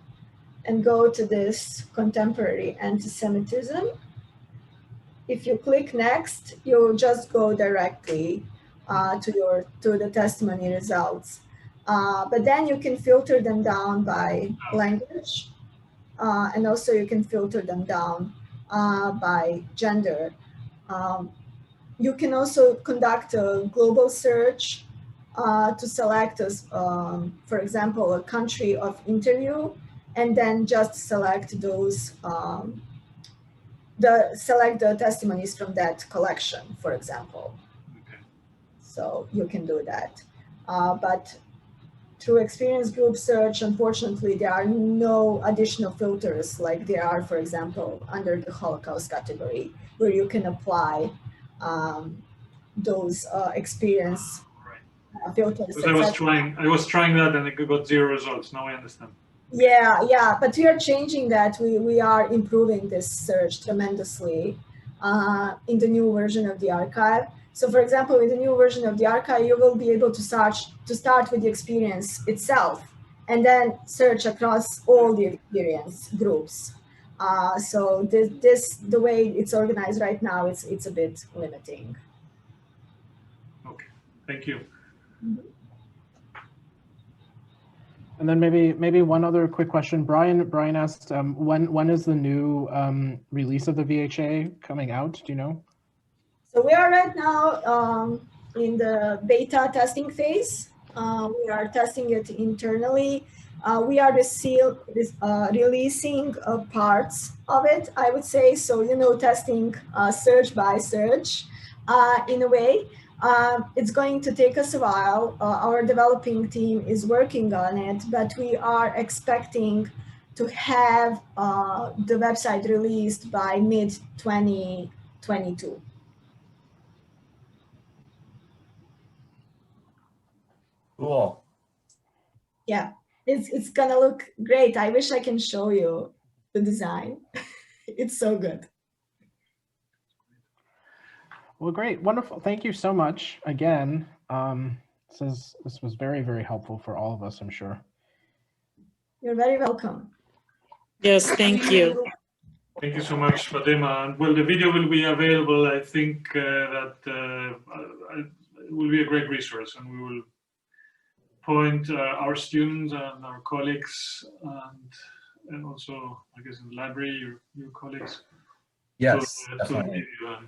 to this contemporary anti-Semitism. If you click next, you'll just go directly to the testimony results. But then you can filter them down by language, and also you can filter them down by gender. You can also conduct a global search to select, for example, a country of interview, and then just select those, select the testimonies from that collection, for example. Okay. So you can do that. But through experience group search, unfortunately, there are no additional filters like there are, for example, under the Holocaust category, where you can apply those experience filters. Because I was trying that and I got 0 results. Now I understand. Yeah, but we are changing that. We are improving this search tremendously in the new version of the archive. So for example, in the new version of the archive, you will be able to start with the experience itself and then search across all the experience groups. So the way it's organized right now, it's a bit limiting. Okay, thank you. Mm-hmm. And then maybe one other quick question. Brian asked, when is the new release of the VHA coming out? Do you know? So we are right now in the beta testing phase. We are testing it internally. We are releasing parts of it, I would say. So, you know, testing search by search in a way. It's going to take us a while. Our developing team is working on it, but we are expecting to have the website released by mid-2022. Cool. Yeah, it's gonna look great. I wish I can show you the design. It's so good. Well, great, wonderful. Thank you so much again. This was very, very helpful for all of us, I'm sure. You're very welcome. Yes, thank you. Thank you so much, Badema. And well, the video will be available. I think that it will be a great resource, and we will point our students and our colleagues, and also, I guess, in the library, your colleagues. Yes, to the definitely. video.